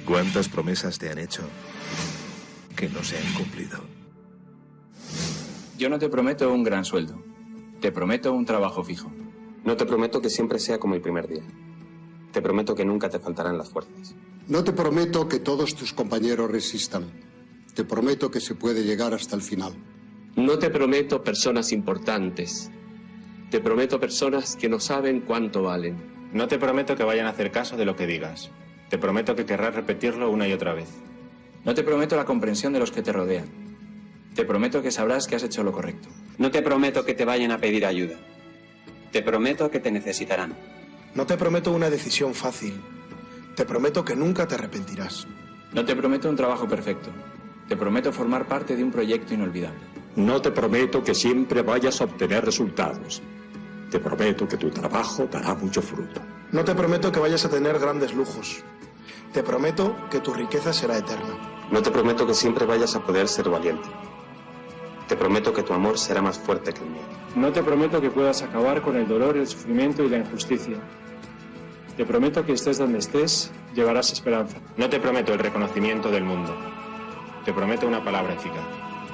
¿Cuántas promesas te han hecho que no se han cumplido? Yo no te prometo un gran sueldo. Te prometo un trabajo fijo. No te prometo que siempre sea como el primer día. Te prometo que nunca te faltarán las fuerzas. No te prometo que todos tus compañeros resistan. Te prometo que se puede llegar hasta el final. No te prometo personas importantes. Te prometo personas que no saben cuánto valen. No te prometo que vayan a hacer caso de lo que digas. Te prometo que querrás repetirlo una y otra vez. No te prometo la comprensión de los que te rodean. Te prometo que sabrás que has hecho lo correcto. No te prometo que te vayan a pedir ayuda. Te prometo que te necesitarán. No te prometo una decisión fácil. Te prometo que nunca te arrepentirás. No te prometo un trabajo perfecto. Te prometo formar parte de un proyecto inolvidable. No te prometo que siempre vayas a obtener resultados. Te prometo que tu trabajo dará mucho fruto. No te prometo que vayas a tener grandes lujos. Te prometo que tu riqueza será eterna. No te prometo que siempre vayas a poder ser valiente. Te prometo que tu amor será más fuerte que el mío. No te prometo que puedas acabar con el dolor, el sufrimiento y la injusticia. Te prometo que estés donde estés, llevarás esperanza. No te prometo el reconocimiento del mundo. Te prometo una palabra eficaz.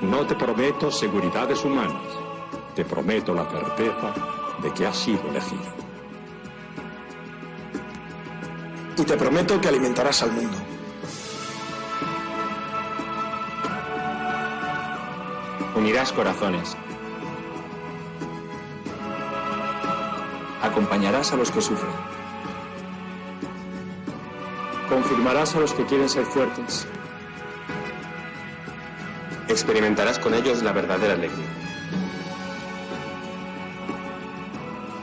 No te prometo seguridades humanas. Te prometo la certeza de que has sido elegido. Y te prometo que alimentarás al mundo. Unirás corazones. Acompañarás a los que sufren. Confirmarás a los que quieren ser fuertes. Experimentarás con ellos la verdadera alegría.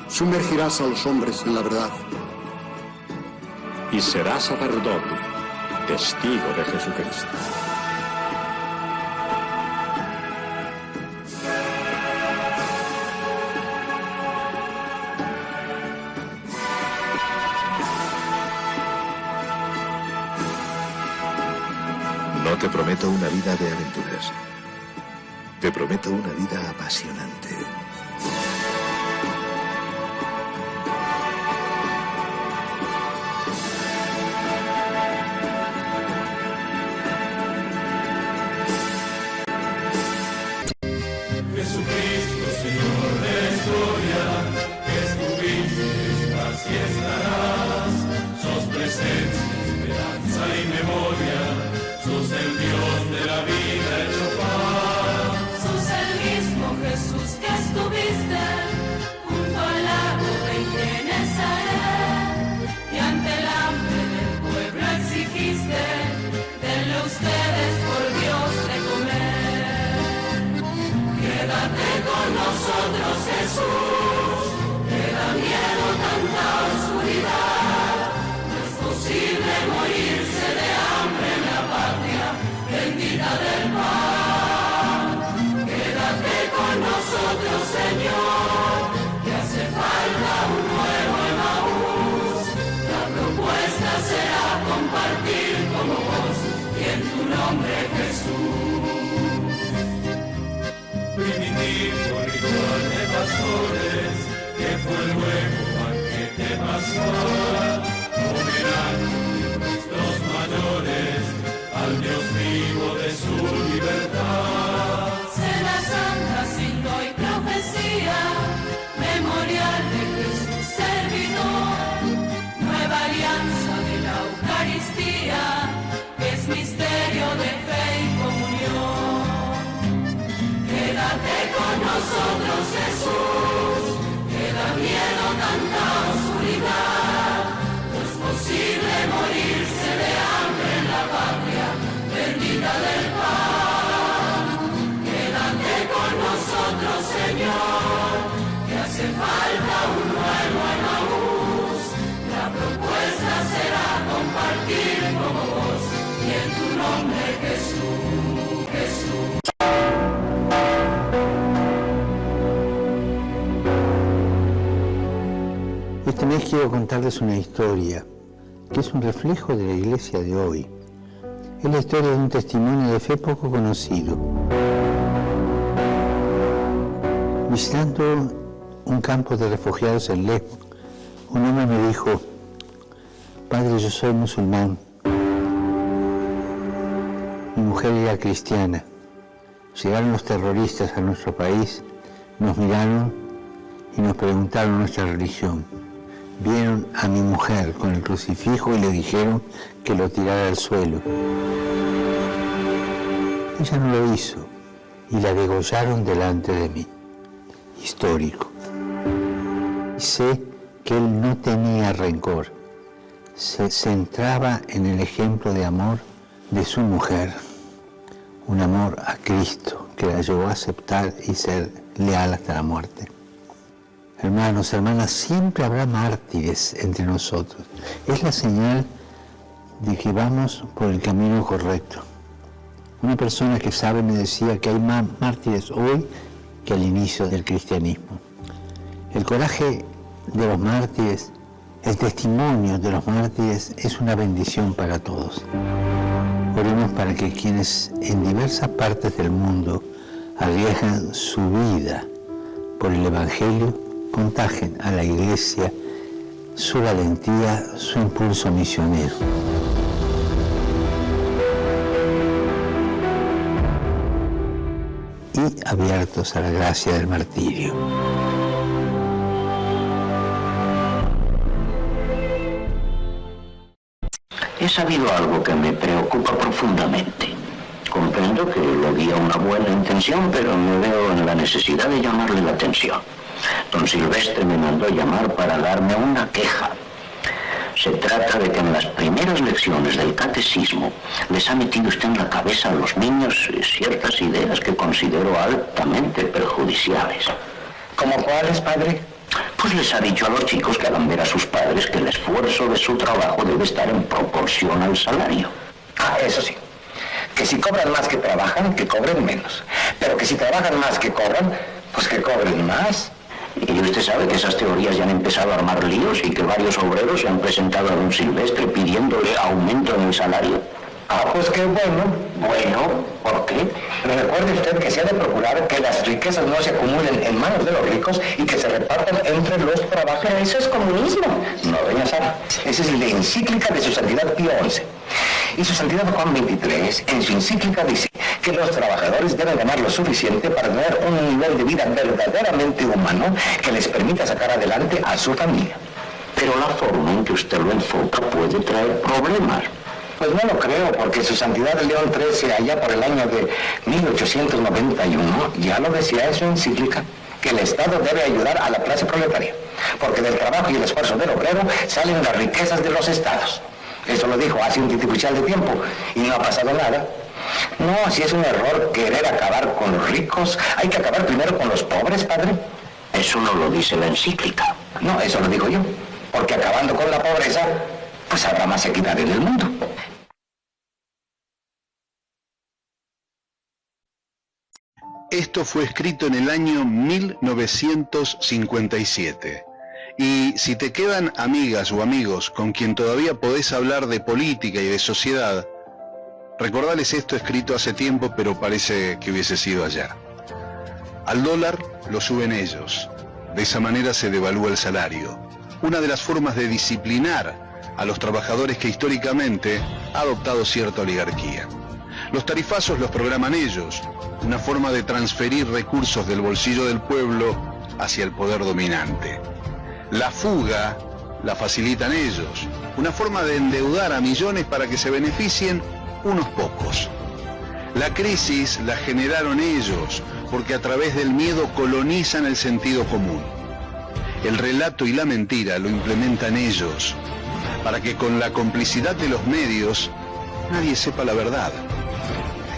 Sumergirás a los hombres en la verdad. Y serás sacerdote, testigo de Jesucristo. No te prometo una vida de aventuras. Te prometo una vida apasionante. Jesucristo, Señor de la historia, que estuviste, estás y estarás. Sos presencia, esperanza y memoria. Sos el Dios de la vida hecho paz. Sos el mismo Jesús que estuviste junto al lago de Genesaret, y ante el hambre del pueblo exigiste, denle ustedes por Dios de comer. Quédate con nosotros, Jesús, que da miedo tanta oscuridad. No es posible morirse de hambre en la patria bendita del pan. Quédate con nosotros, Señor, que hace falta un nuevo Emaús. La propuesta será compartir como vos y en tu nombre, Jesús. Primitivo ritual de pastores, que fue luego banquete pascual, homenaje de nuestros mayores al Dios vivo de su libertad. Cena santa, signo y profecía, memorial de Jesús servidor, nueva alianza de la Eucaristía, que es misterio de fe y comunión. Quédate con nosotros, Jesús, que da miedo tanta oscuridad. No es posible morirse de hambre en la patria bendita del pan. Quédate con nosotros, Señor, que hace falta un nuevo Emaús. La propuesta será compartir como vos y en tu nombre, Jesús, Jesús. Este mes quiero contarles una historia que es un reflejo de la iglesia de hoy. Es la historia de un testimonio de fe poco conocido. Visitando un campo de refugiados en Lesbos, un hombre me dijo: Padre, yo soy musulmán, mujer era cristiana. Llegaron los terroristas a nuestro país, nos miraron y nos preguntaron nuestra religión. Vieron a mi mujer con el crucifijo y le dijeron que lo tirara al suelo. Ella no lo hizo y la degollaron delante de mí. Histórico. Y sé que él no tenía rencor. Se centraba en el ejemplo de amor de su mujer. Un amor a Cristo que la llevó a aceptar y ser leal hasta la muerte. Hermanos, hermanas, siempre habrá mártires entre nosotros. Es la señal de que vamos por el camino correcto. Una persona que sabe me decía que hay más mártires hoy que al inicio del cristianismo. El coraje de los mártires, el testimonio de los mártires es una bendición para todos. Oremos para que quienes en diversas partes del mundo arriesgan su vida por el Evangelio contagien a la Iglesia su valentía, su impulso misionero. Y abiertos a la gracia del martirio. He sabido algo que me preocupa profundamente. Comprendo que lo guía una buena intención, pero me veo en la necesidad de llamarle la atención. Don Silvestre me mandó llamar para darme una queja. Se trata de que en las primeras lecciones del catecismo les ha metido usted en la cabeza a los niños ciertas ideas que considero altamente perjudiciales. ¿Cómo cuáles, padre? Pues les ha dicho a los chicos que hagan ver a sus padres que el esfuerzo de su trabajo debe estar en proporción al salario. Ah, eso sí. Que si cobran más que trabajan, que cobren menos. Pero que si trabajan más que cobran, pues que cobren más. Y usted sabe que esas teorías ya han empezado a armar líos y que varios obreros se han presentado a don Silvestre pidiéndole aumento en el salario. Ah, pues qué bueno. Bueno, ¿por qué? Recuerde usted que se ha de procurar que las riquezas no se acumulen en manos de los ricos y que se repartan entre los trabajadores. Pero eso es comunismo. No, doña Sara. Esa es la encíclica de su santidad Pío XI. Y su santidad Juan XXIII, en su encíclica, dice que los trabajadores deben ganar lo suficiente para tener un nivel de vida verdaderamente humano que les permita sacar adelante a su familia. Pero la forma en que usted lo enfoca puede traer problemas. Pues no lo creo, porque su santidad León XIII, allá por el año de 1891, ya lo decía en su encíclica, que el Estado debe ayudar a la clase proletaria, porque del trabajo y el esfuerzo del obrero salen las riquezas de los estados. Eso lo dijo hace un titipuchal de tiempo y no ha pasado nada. No, si es un error querer acabar con los ricos, hay que acabar primero con los pobres, padre. Eso no lo dice la encíclica. No, eso lo digo yo, porque acabando con la pobreza, pues habrá más equidad en el mundo. Esto fue escrito en el año 1957. Y si te quedan amigas o amigos con quien todavía podés hablar de política y de sociedad, recordales esto escrito hace tiempo, pero parece que hubiese sido ayer. Al dólar lo suben ellos. De esa manera se devalúa el salario. Una de las formas de disciplinar a los trabajadores que históricamente ha adoptado cierta oligarquía. Los tarifazos los programan ellos, una forma de transferir recursos del bolsillo del pueblo hacia el poder dominante. La fuga la facilitan ellos, una forma de endeudar a millones para que se beneficien unos pocos. La crisis la generaron ellos, porque a través del miedo colonizan el sentido común. El relato y la mentira lo implementan ellos, para que con la complicidad de los medios nadie sepa la verdad.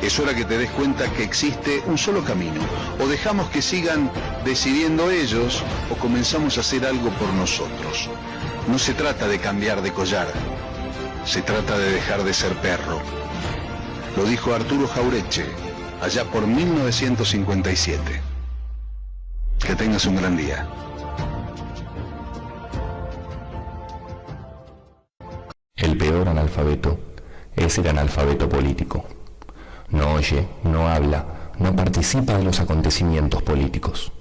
Es hora que te des cuenta que existe un solo camino. O dejamos que sigan decidiendo ellos, o comenzamos a hacer algo por nosotros. No se trata de cambiar de collar, se trata de dejar de ser perro. Lo dijo Arturo Jauretche, allá por 1957. Que tengas un gran día. El peor analfabeto es el analfabeto político. No oye, no habla, no participa de los acontecimientos políticos.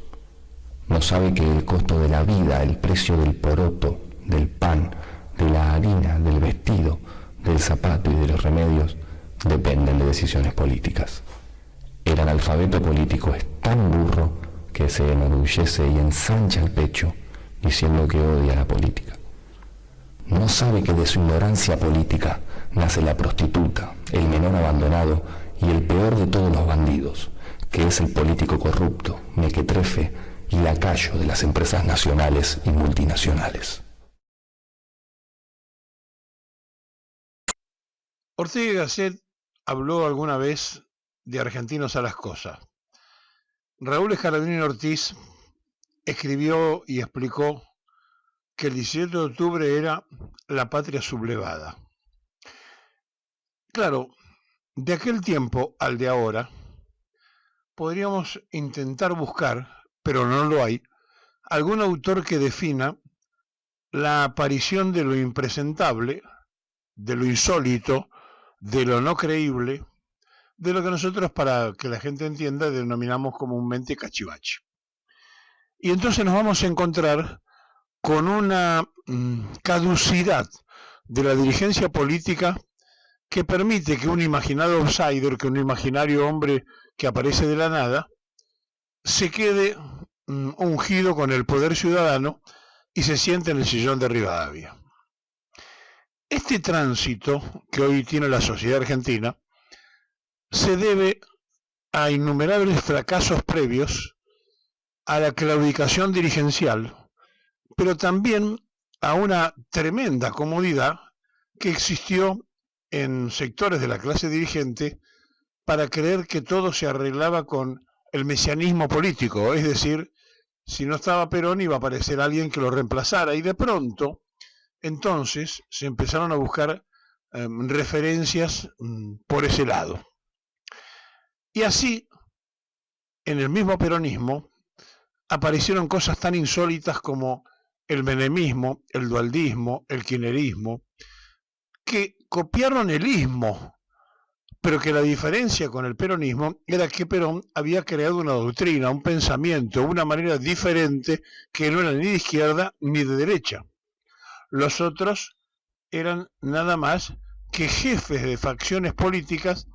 No sabe que el costo de la vida, el precio del poroto, del pan, de la harina, del vestido, del zapato y de los remedios dependen de decisiones políticas. El analfabeto político es tan burro que se enorgullece y ensancha el pecho diciendo que odia la política. No sabe que de su ignorancia política nace la prostituta, el menor abandonado y el peor de todos los bandidos, que es el político corrupto, mequetrefe y lacayo de las empresas nacionales y multinacionales. Ortega y Gasset habló alguna vez de argentinos a las cosas. Raúl Escardini Ortiz escribió y explicó que el 17 de octubre era la patria sublevada. Claro, de aquel tiempo al de ahora, podríamos intentar buscar, pero no lo hay, algún autor que defina la aparición de lo impresentable, de lo insólito, de lo no creíble, de lo que nosotros, para que la gente entienda, denominamos comúnmente cachivache. Y entonces nos vamos a encontrar con una caducidad de la dirigencia política que permite que un imaginado outsider, que un imaginario hombre que aparece de la nada, se quede ungido con el poder ciudadano y se siente en el sillón de Rivadavia. Este tránsito que hoy tiene la sociedad argentina se debe a innumerables fracasos previos, a la claudicación dirigencial, pero también a una tremenda comodidad que existió en sectores de la clase dirigente para creer que todo se arreglaba con el mesianismo político, es decir, si no estaba Perón iba a aparecer alguien que lo reemplazara, y de pronto entonces se empezaron a buscar referencias por ese lado. Y así, en el mismo peronismo, aparecieron cosas tan insólitas como el menemismo, el dualdismo, el kirchnerismo, que copiaron el ismo, pero que la diferencia con el peronismo era que Perón había creado una doctrina, un pensamiento, una manera diferente que no era ni de izquierda ni de derecha. Los otros eran nada más que jefes de facciones políticas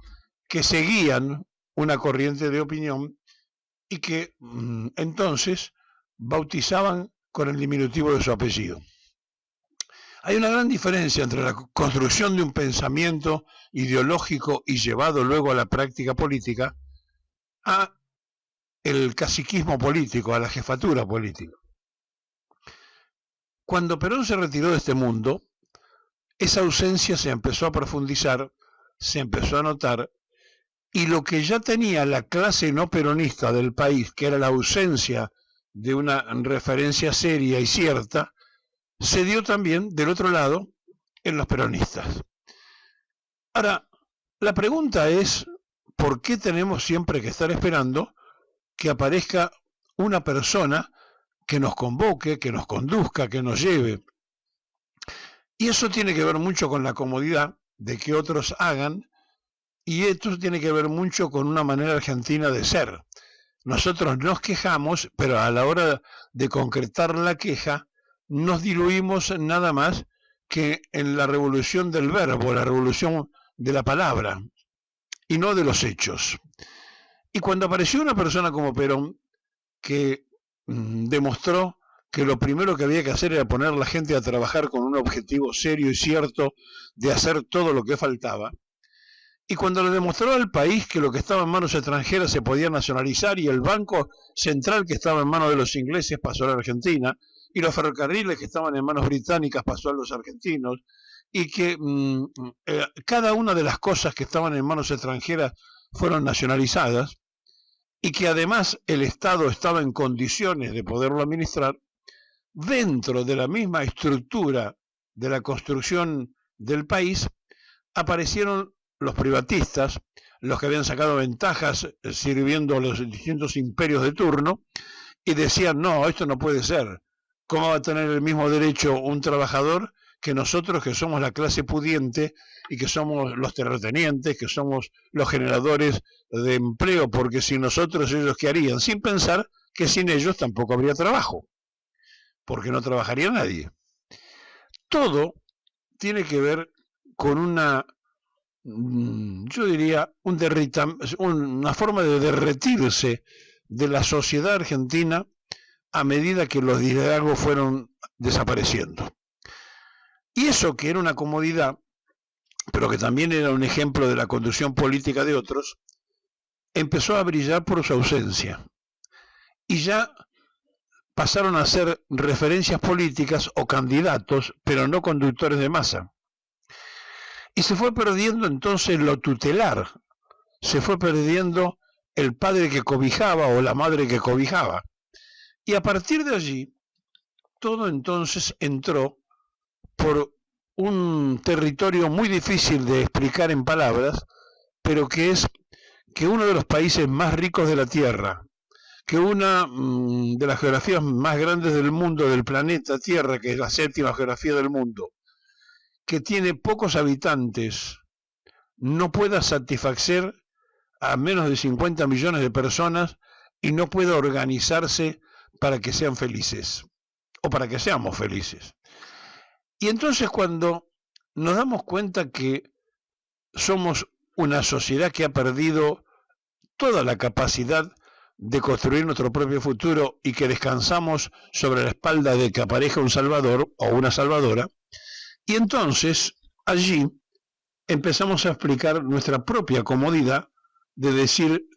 que seguían una corriente de opinión y que entonces bautizaban con el diminutivo de su apellido. Hay una gran diferencia entre la construcción de un pensamiento ideológico y llevado luego a la práctica política a el caciquismo político, a la jefatura política. Cuando Perón se retiró de este mundo, esa ausencia se empezó a profundizar, se empezó a notar, y lo que ya tenía la clase no peronista del país, que era la ausencia de una referencia seria y cierta, se dio también del otro lado en los peronistas. Ahora, la pregunta es, ¿por qué tenemos siempre que estar esperando que aparezca una persona que nos convoque, que nos conduzca, que nos lleve? Y eso tiene que ver mucho con la comodidad de que otros hagan, y esto tiene que ver mucho con una manera argentina de ser. Nosotros nos quejamos, pero a la hora de concretar la queja, nos diluimos nada más que en la revolución del verbo, la revolución de la palabra, y no de los hechos. Y cuando apareció una persona como Perón, que demostró que lo primero que había que hacer era poner a la gente a trabajar con un objetivo serio y cierto de hacer todo lo que faltaba, y cuando le demostró al país que lo que estaba en manos extranjeras se podía nacionalizar y el Banco Central que estaba en manos de los ingleses pasó a la Argentina, y los ferrocarriles que estaban en manos británicas pasó a los argentinos, y que cada una de las cosas que estaban en manos extranjeras fueron nacionalizadas, y que además el Estado estaba en condiciones de poderlo administrar, dentro de la misma estructura de la construcción del país, aparecieron los privatistas, los que habían sacado ventajas sirviendo a los distintos imperios de turno, y decían, no, esto no puede ser. ¿Cómo va a tener el mismo derecho un trabajador que nosotros, que somos la clase pudiente y que somos los terratenientes, que somos los generadores de empleo? Porque sin nosotros, ¿ellos qué harían? Sin pensar que sin ellos tampoco habría trabajo, porque no trabajaría nadie. Todo tiene que ver con una yo diría, una forma de derretirse de la sociedad argentina a medida que los liderazgos fueron desapareciendo. Y eso que era una comodidad, pero que también era un ejemplo de la conducción política de otros, empezó a brillar por su ausencia. Y ya pasaron a ser referencias políticas o candidatos, pero no conductores de masa. Y se fue perdiendo entonces lo tutelar, se fue perdiendo el padre que cobijaba o la madre que cobijaba. Y a partir de allí, todo entonces entró por un territorio muy difícil de explicar en palabras, pero que es que uno de los países más ricos de la Tierra, que una de las geografías más grandes del mundo, del planeta Tierra, que es la 7ª geografía del mundo, que tiene pocos habitantes, no pueda satisfacer a menos de 50 millones de personas y no pueda organizarse para que sean felices, o para que seamos felices. Y entonces cuando nos damos cuenta que somos una sociedad que ha perdido toda la capacidad de construir nuestro propio futuro y que descansamos sobre la espalda de que aparezca un salvador o una salvadora, y entonces allí empezamos a explicar nuestra propia comodidad de decir,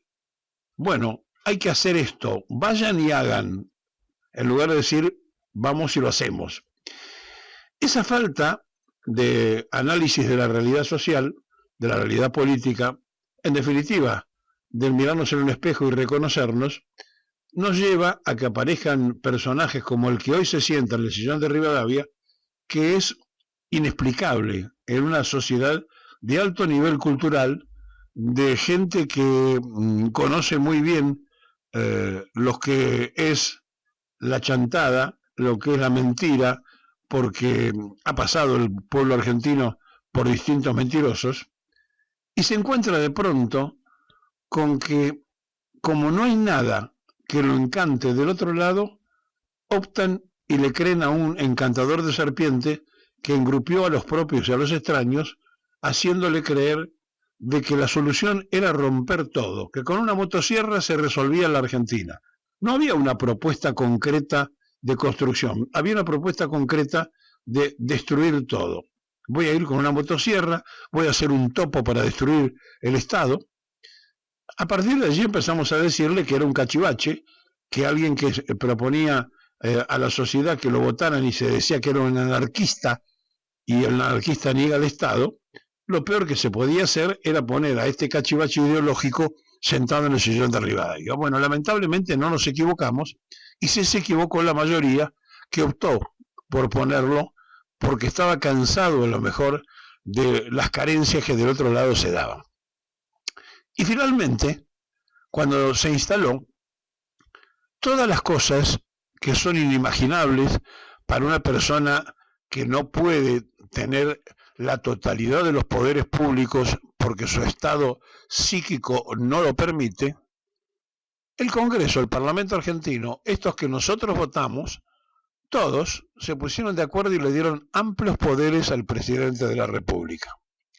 bueno, hay que hacer esto, vayan y hagan, en lugar de decir, vamos y lo hacemos. Esa falta de análisis de la realidad social, de la realidad política, en definitiva, del mirarnos en un espejo y reconocernos, nos lleva a que aparezcan personajes como el que hoy se sienta en el sillón de Rivadavia, que es inexplicable en una sociedad de alto nivel cultural, de gente que conoce muy bien lo que es la chantada, lo que es la mentira, porque ha pasado el pueblo argentino por distintos mentirosos, y se encuentra de pronto con que, como no hay nada que lo encante del otro lado, optan y le creen a un encantador de serpiente que engrupió a los propios y a los extraños, haciéndole creer de que la solución era romper todo, que con una motosierra se resolvía la Argentina. No había una propuesta concreta de construcción, había una propuesta concreta de destruir todo. Voy a ir con una motosierra, voy a hacer un topo para destruir el Estado. A partir de allí empezamos a decirle que era un cachivache, que alguien que proponía a la sociedad que lo votaran y se decía que era un anarquista, y el anarquista niega al Estado, lo peor que se podía hacer era poner a este cachivache ideológico sentado en el sillón de Rivadavia. Bueno, lamentablemente no nos equivocamos, y se equivocó la mayoría que optó por ponerlo porque estaba cansado a lo mejor de las carencias que del otro lado se daban. Y finalmente, cuando se instaló, todas las cosas que son inimaginables para una persona que no puede tener la totalidad de los poderes públicos porque su estado psíquico no lo permite, el Congreso, el Parlamento argentino, estos que nosotros votamos, todos se pusieron de acuerdo y le dieron amplios poderes al presidente de la República.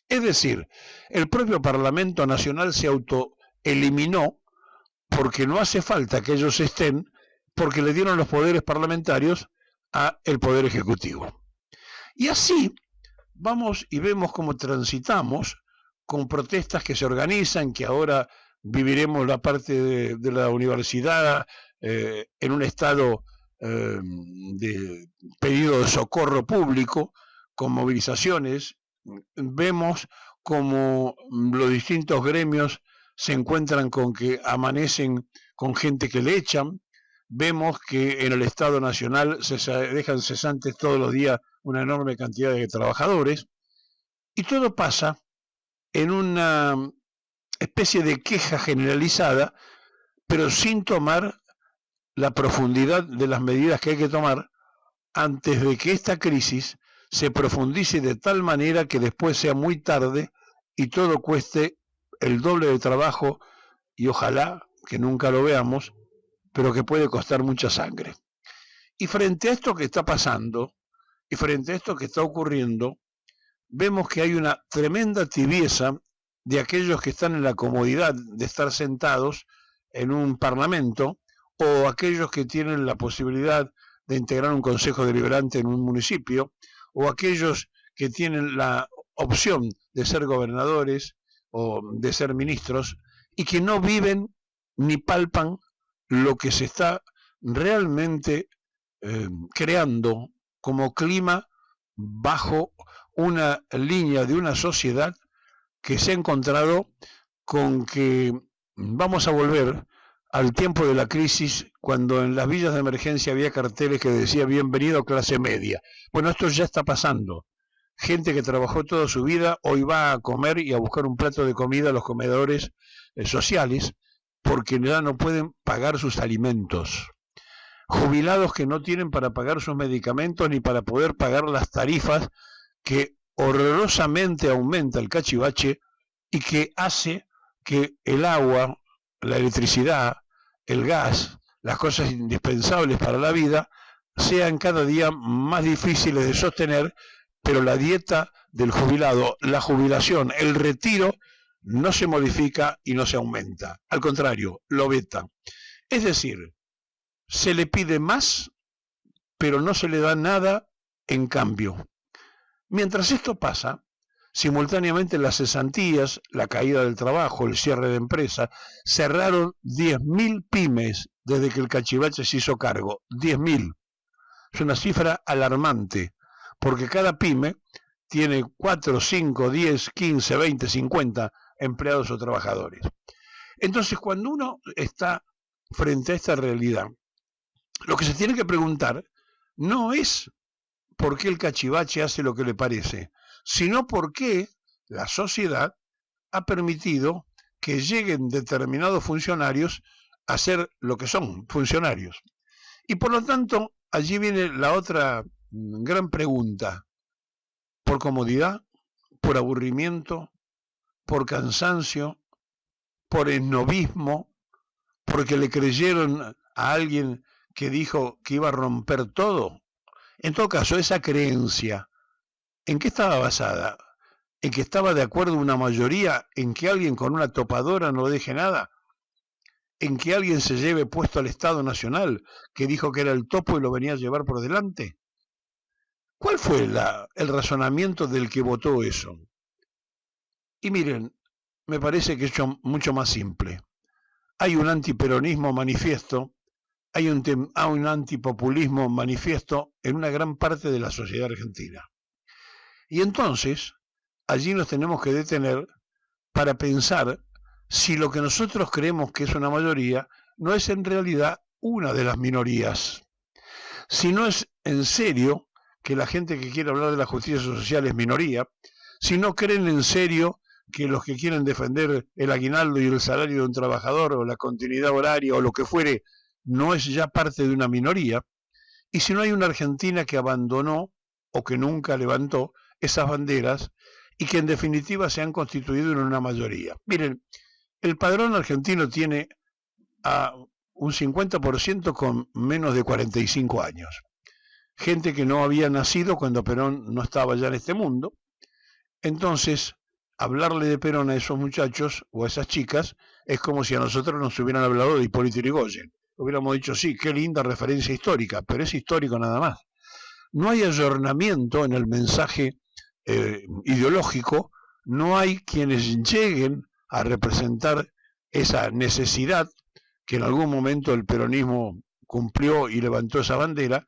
Es decir, el propio Parlamento Nacional se autoeliminó porque no hace falta que ellos estén, porque le dieron los poderes parlamentarios al Poder Ejecutivo. Y así vamos y vemos cómo transitamos con protestas que se organizan, que ahora viviremos la parte de la universidad en un estado de pedido de socorro público, con movilizaciones. Vemos como los distintos gremios se encuentran con que amanecen con gente que le echan. Vemos que en el Estado Nacional se dejan cesantes todos los días una enorme cantidad de trabajadores, y todo pasa en una especie de queja generalizada, pero sin tomar la profundidad de las medidas que hay que tomar antes de que esta crisis se profundice de tal manera que después sea muy tarde y todo cueste el doble de trabajo, y ojalá que nunca lo veamos, pero que puede costar mucha sangre. Y frente a esto que está pasando, y frente a esto que está ocurriendo, vemos que hay una tremenda tibieza de aquellos que están en la comodidad de estar sentados en un parlamento o aquellos que tienen la posibilidad de integrar un consejo deliberante en un municipio o aquellos que tienen la opción de ser gobernadores o de ser ministros y que no viven ni palpan lo que se está realmente creando como clima bajo una línea de una sociedad que se ha encontrado con que vamos a volver al tiempo de la crisis, cuando en las villas de emergencia había carteles que decía bienvenido clase media. Bueno, esto ya está pasando. Gente que trabajó toda su vida hoy va a comer y a buscar un plato de comida a los comedores sociales porque ya no pueden pagar sus alimentos. Jubilados que no tienen para pagar sus medicamentos ni para poder pagar las tarifas que horrorosamente aumenta el cachivache y que hace que el agua, la electricidad, el gas, las cosas indispensables para la vida, sean cada día más difíciles de sostener, pero la dieta del jubilado, la jubilación, el retiro, no se modifica y no se aumenta. Al contrario, lo veta. Es decir, se le pide más, pero no se le da nada en cambio. Mientras esto pasa, simultáneamente las cesantías, la caída del trabajo, el cierre de empresa, cerraron 10.000 pymes desde que el cachivache se hizo cargo. 10.000. Es una cifra alarmante, porque cada pyme tiene 4, 5, 10, 15, 20, 50 empleados o trabajadores. Entonces, cuando uno está frente a esta realidad, lo que se tiene que preguntar no es por qué el cachivache hace lo que le parece, sino por qué la sociedad ha permitido que lleguen determinados funcionarios a ser lo que son, funcionarios. Y por lo tanto, allí viene la otra gran pregunta. ¿Por comodidad? ¿Por aburrimiento? ¿Por cansancio? ¿Por esnobismo? ¿Porque le creyeron a alguien que dijo que iba a romper todo? En todo caso, esa creencia, ¿en qué estaba basada? ¿En que estaba de acuerdo una mayoría en que alguien con una topadora no deje nada? ¿En que alguien se lleve puesto al Estado Nacional, que dijo que era el topo y lo venía a llevar por delante? ¿Cuál fue el razonamiento del que votó eso? Y miren, me parece que es mucho más simple. Hay un antiperonismo manifiesto, hay un antipopulismo manifiesto en una gran parte de la sociedad argentina. Y entonces, allí nos tenemos que detener para pensar si lo que nosotros creemos que es una mayoría no es en realidad una de las minorías. Si no es en serio que la gente que quiere hablar de la justicia social es minoría, si no creen en serio que los que quieren defender el aguinaldo y el salario de un trabajador o la continuidad horaria o lo que fuere, no es ya parte de una minoría, y si no hay una Argentina que abandonó o que nunca levantó esas banderas y que en definitiva se han constituido en una mayoría. Miren, el padrón argentino tiene a un 50% con menos de 45 años. Gente que no había nacido cuando Perón no estaba ya en este mundo. Entonces, hablarle de Perón a esos muchachos o a esas chicas es como si a nosotros nos hubieran hablado de Hipólito Yrigoyen. Hubiéramos dicho, sí, qué linda referencia histórica, pero es histórico nada más. No hay ayornamiento en el mensaje ideológico, no hay quienes lleguen a representar esa necesidad que en algún momento el peronismo cumplió y levantó esa bandera,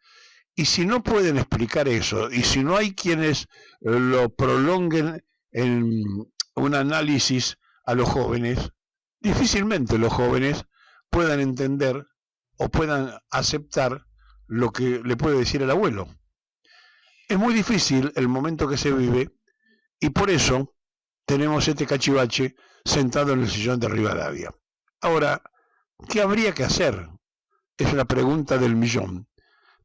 y si no pueden explicar eso, y si no hay quienes lo prolonguen en un análisis a los jóvenes, difícilmente los jóvenes puedan entender o puedan aceptar lo que le puede decir el abuelo. Es muy difícil el momento que se vive y por eso tenemos este cachivache sentado en el sillón de Rivadavia. Ahora, ¿qué habría que hacer? Es una pregunta del millón.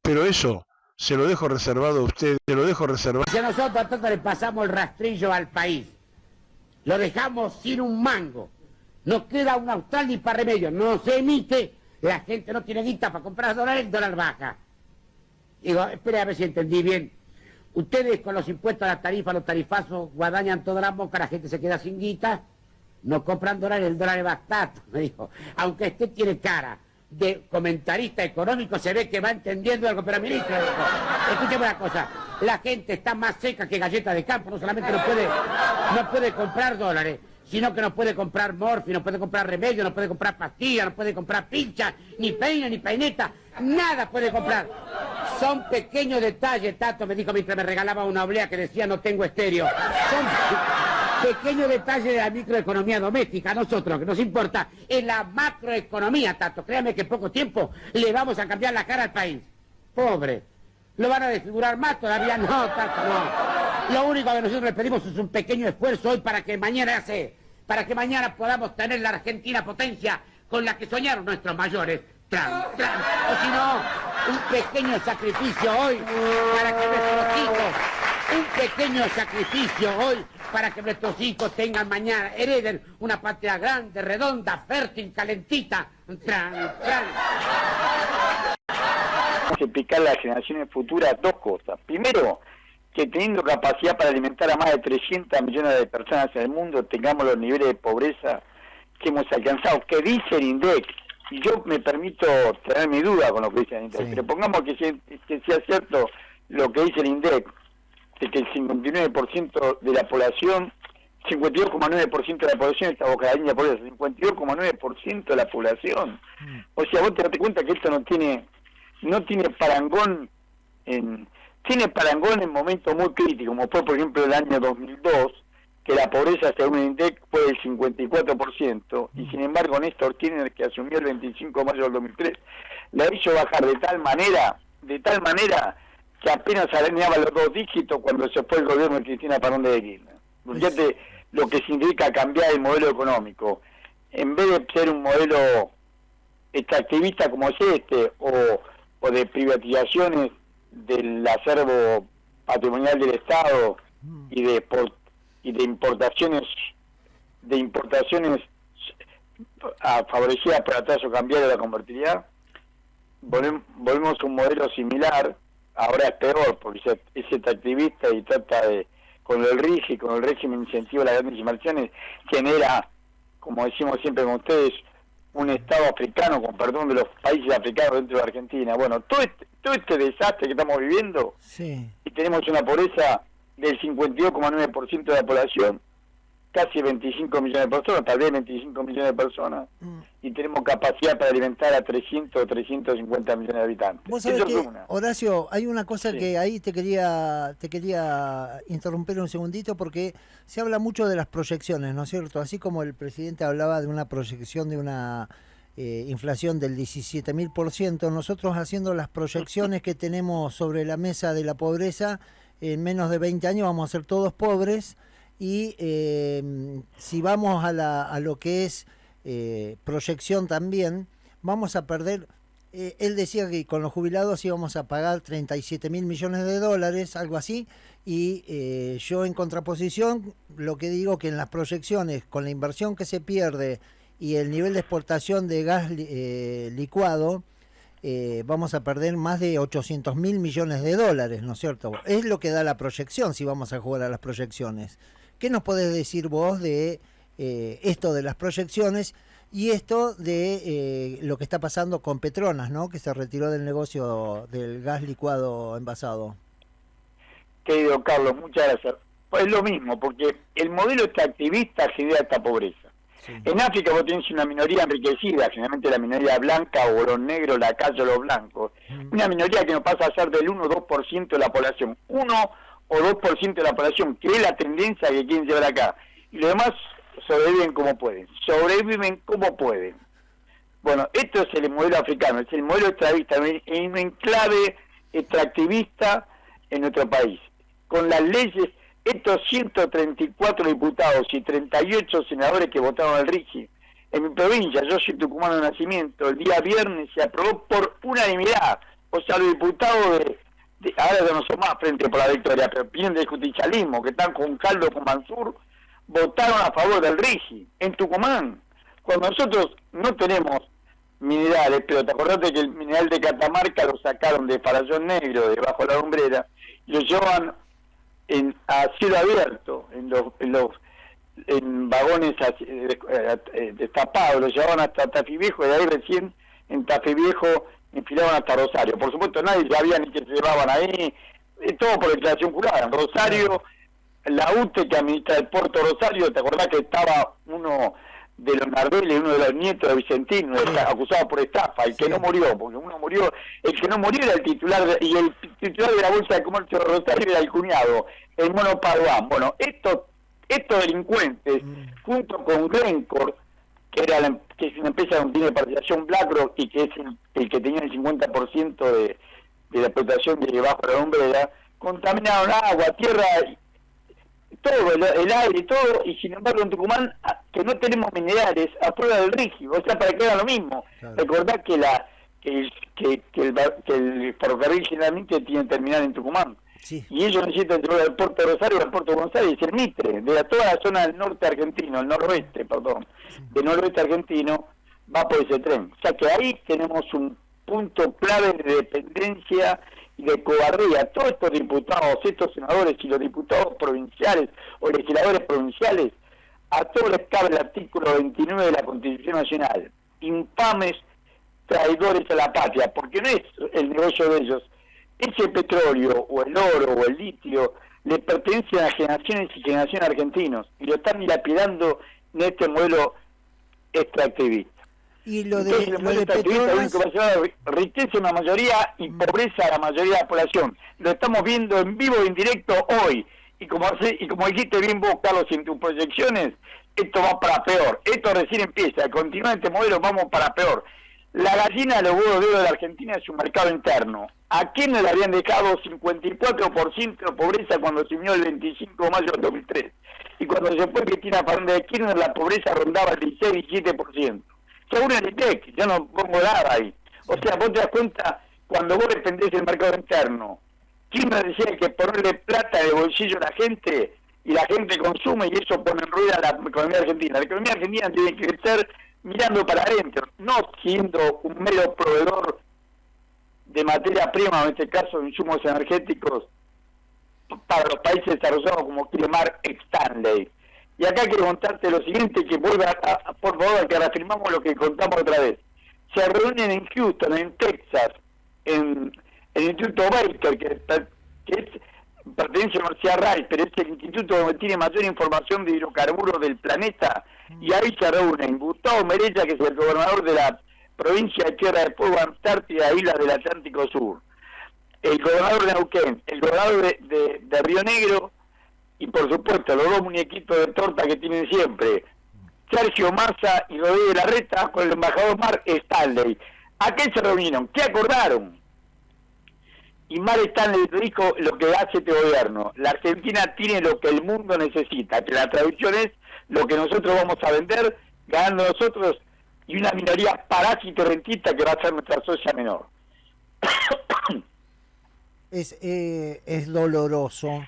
Pero eso se lo dejo reservado a usted, se lo dejo reservado. Si nosotros entonces le pasamos el rastrillo al país, lo dejamos sin un mango, no queda un austral ni para remedio, no se emite, la gente no tiene guita para comprar dólares, el dólar baja. Digo, espere a ver si entendí bien. Ustedes con los impuestos a la tarifa, los tarifazos, guadañan toda la boca, la gente se queda sin guita, no compran dólares, el dólar es bastante, me dijo. Aunque usted tiene cara de comentarista económico, se ve que va entendiendo algo, pero ministro, escúcheme una cosa, la gente está más seca que galleta de campo, no solamente no puede comprar dólares, sino que no puede comprar morfi, no puede comprar remedio, no puede comprar pastillas, no puede comprar pinchas, ni peine, ni peineta, nada puede comprar. Son pequeños detalles, Tato me dijo mientras me regalaba una oblea que decía no tengo estéreo. Son pequeños detalles de la microeconomía doméstica. A nosotros, que nos importa, es la macroeconomía, Tato. Créame que en poco tiempo le vamos a cambiar la cara al país. Pobre. ¿Lo van a desfigurar más? Todavía no, Tato, no. Lo único que nosotros le pedimos es un pequeño esfuerzo hoy para que mañana podamos tener la Argentina potencia con la que soñaron nuestros mayores. O si no, un pequeño sacrificio hoy para que nuestros hijos, un pequeño sacrificio hoy para que nuestros hijos tengan mañana, hereden una patria grande, redonda, fértil, calentita. Vamos a explicar a las generaciones futuras dos cosas. Primero, que teniendo capacidad para alimentar a más de 300 millones de personas en el mundo, tengamos los niveles de pobreza que hemos alcanzado, que dice el INDEC. Y yo me permito tener mi duda con lo que dice el INDEC, pero pongamos que sea cierto lo que dice el INDEC, de que el 59% de la población, 52,9% de la población está bajo la línea de pobreza, 52,9% de la población. O sea, vos te das cuenta que esto no tiene parangón tiene parangón en momentos muy críticos, como fue por ejemplo el año 2002, que la pobreza según el INDEC fue del 54%, y sin embargo Néstor Kirchner, que asumió el 25 de mayo del 2003, la hizo bajar de tal manera que apenas alineaba los 2 dígitos cuando se fue el gobierno de Cristina Fernández de Kirchner. Fíjate lo que significa cambiar el modelo económico. En vez de ser un modelo extractivista como es este, o de privatizaciones del acervo patrimonial del Estado y de importaciones favorecidas por atraso cambiario de la convertibilidad, volvemos a un modelo similar. Ahora es peor porque es extractivista y trata de, con el RIGI, con el régimen incentivo a las grandes inversiones, genera, como decimos siempre con ustedes, un Estado africano, con perdón de los países africanos dentro de Argentina. Bueno, todo este desastre que estamos viviendo, y tenemos una pobreza del 52,9% de la población, casi 25 millones de personas, tal vez 25 millones de personas, y tenemos capacidad para alimentar a 300 o 350 millones de habitantes. Vos sabés que, Horacio, hay una cosa que ahí te quería interrumpir un segundito, porque se habla mucho de las proyecciones, ¿no es cierto? Así como el presidente hablaba de una proyección de una inflación del 17.000%, nosotros haciendo las proyecciones que tenemos sobre la mesa de la pobreza, en menos de 20 años vamos a ser todos pobres. Y si vamos a lo que es proyección también, vamos a perder, él decía que con los jubilados íbamos a pagar 37.000 millones de dólares, algo así, y yo en contraposición lo que digo que en las proyecciones, con la inversión que se pierde y el nivel de exportación de gas licuado, vamos a perder más de 800.000 millones de dólares, ¿no es cierto? Es lo que da la proyección si vamos a jugar a las proyecciones. ¿Qué nos podés decir vos de esto de las proyecciones y esto de lo que está pasando con Petronas, ¿no? Que se retiró del negocio del gas licuado envasado? Querido Carlos, muchas gracias. Pues es lo mismo, porque el modelo extractivista genera esta pobreza. Sí. En África vos tenés una minoría enriquecida, generalmente la minoría blanca o los negros, la calle o los blancos. Una minoría que no pasa a ser del 1 o 2% de la población. 1 o 2% de la población, que es la tendencia que quieren llevar acá. Y los demás sobreviven como pueden. Bueno, esto es el modelo africano, es el modelo extractivista, en un enclave extractivista en nuestro país. Con las leyes, estos 134 diputados y 38 senadores que votaron al RIGI, en mi provincia, yo soy tucumano de nacimiento, el día viernes se aprobó por unanimidad. O sea, los diputados ahora ya no son más frente por la victoria, pero vienen del justicialismo, que están con Caldo, con Mansur, votaron a favor del RIGI, en Tucumán. Cuando nosotros no tenemos minerales, pero te acordate que el mineral de Catamarca lo sacaron de Farallón Negro, debajo de la lumbrera, y lo llevan a cielo abierto, en vagones destapados, los llevaban hasta Tafí Viejo, y de ahí recién en Tafí Viejo enfilaban hasta Rosario. Por supuesto nadie sabía ni que se llevaban ahí, todo por declaración jurada. En Rosario, la UTE que administra el puerto Rosario, ¿te acordás que estaba uno de los Nardelli, uno de los nietos de Vicentino, acusado por estafa, el que no murió, porque uno murió, el que no murió era el titular, y el titular de la Bolsa de Comercio de Rosario era el cuñado, el Mono Paduán. Bueno, estos delincuentes, junto con Glencore, que es una empresa donde tiene participación BlackRock y que es el que tenía el 50% de la explotación de bajo la hombrera, contaminaron agua, tierra, todo, el aire y todo, y sin embargo en Tucumán, que no tenemos minerales, a prueba del rígido, o sea, para que haga lo mismo. Claro. Recordad que el ferrocarril generalmente tiene terminal en Tucumán. Sí. Y ellos necesitan llevar al puerto de Rosario, al puerto de Buenos Aires, el Mitre, de toda la zona del norte argentino, del noroeste argentino, va por ese tren. O sea que ahí tenemos un punto clave de dependencia y de cobardía. Todos estos diputados, estos senadores y los diputados provinciales o legisladores provinciales, a todos les cabe el artículo 29 de la Constitución Nacional. Infames traidores a la patria, porque no es el negocio de ellos. Ese petróleo, o el oro, o el litio, le pertenecen a generaciones y generaciones argentinos, y lo están dilapidando en este modelo extractivista. Y lo Entonces, de, el modelo extractivista único que va a llevar riqueza a la mayoría y pobreza a la mayoría de la población. Lo estamos viendo en vivo e indirecto hoy. Y como dijiste bien vos, Carlos, en tus proyecciones, esto va para peor. Esto recién empieza. Continúa este modelo, vamos para peor. La gallina de los huevos de oro de la Argentina es su mercado interno. ¿A quién le habían dejado 54% de pobreza cuando se unió el 25 de mayo del 2003? Y cuando se fue Cristina Fernández de Kirchner, la pobreza rondaba el 16-17%. Según el IPEC, yo no pongo nada ahí. O sea, vos te das cuenta, cuando vos dependés del mercado interno, Kirchner decía que ponerle plata de bolsillo a la gente, y la gente consume, y eso pone en rueda la economía argentina. La economía argentina tiene que crecer mirando para adentro, no siendo un mero proveedor de materia prima, en este caso de insumos energéticos, para los países desarrollados como quiere Mark Stanley. Y acá quiero contarte lo siguiente, que vuelva, por favor, que reafirmamos lo que contamos otra vez. Se reúnen en Houston, en Texas, en el Instituto Baker, que pertenece a la Universidad Rice, pero es el instituto donde tiene mayor información de hidrocarburos del planeta, y ahí se reúnen Gustavo Merella, que es el gobernador de la provincia de Tierra del Fuego, Antártida, Islas del Atlántico Sur, el gobernador de Neuquén, el gobernador de Río Negro, y por supuesto los dos muñequitos de torta que tienen siempre, Sergio Massa y Rodríguez Larreta, con el embajador Mark Stanley. ¿A qué se reunieron? ¿Qué acordaron? Y Mark Stanley dijo lo que hace este gobierno: la Argentina tiene lo que el mundo necesita, que la traducción es lo que nosotros vamos a vender, ganando nosotros, y una minoría parásita y rentista que va a ser nuestra socia menor. Es doloroso,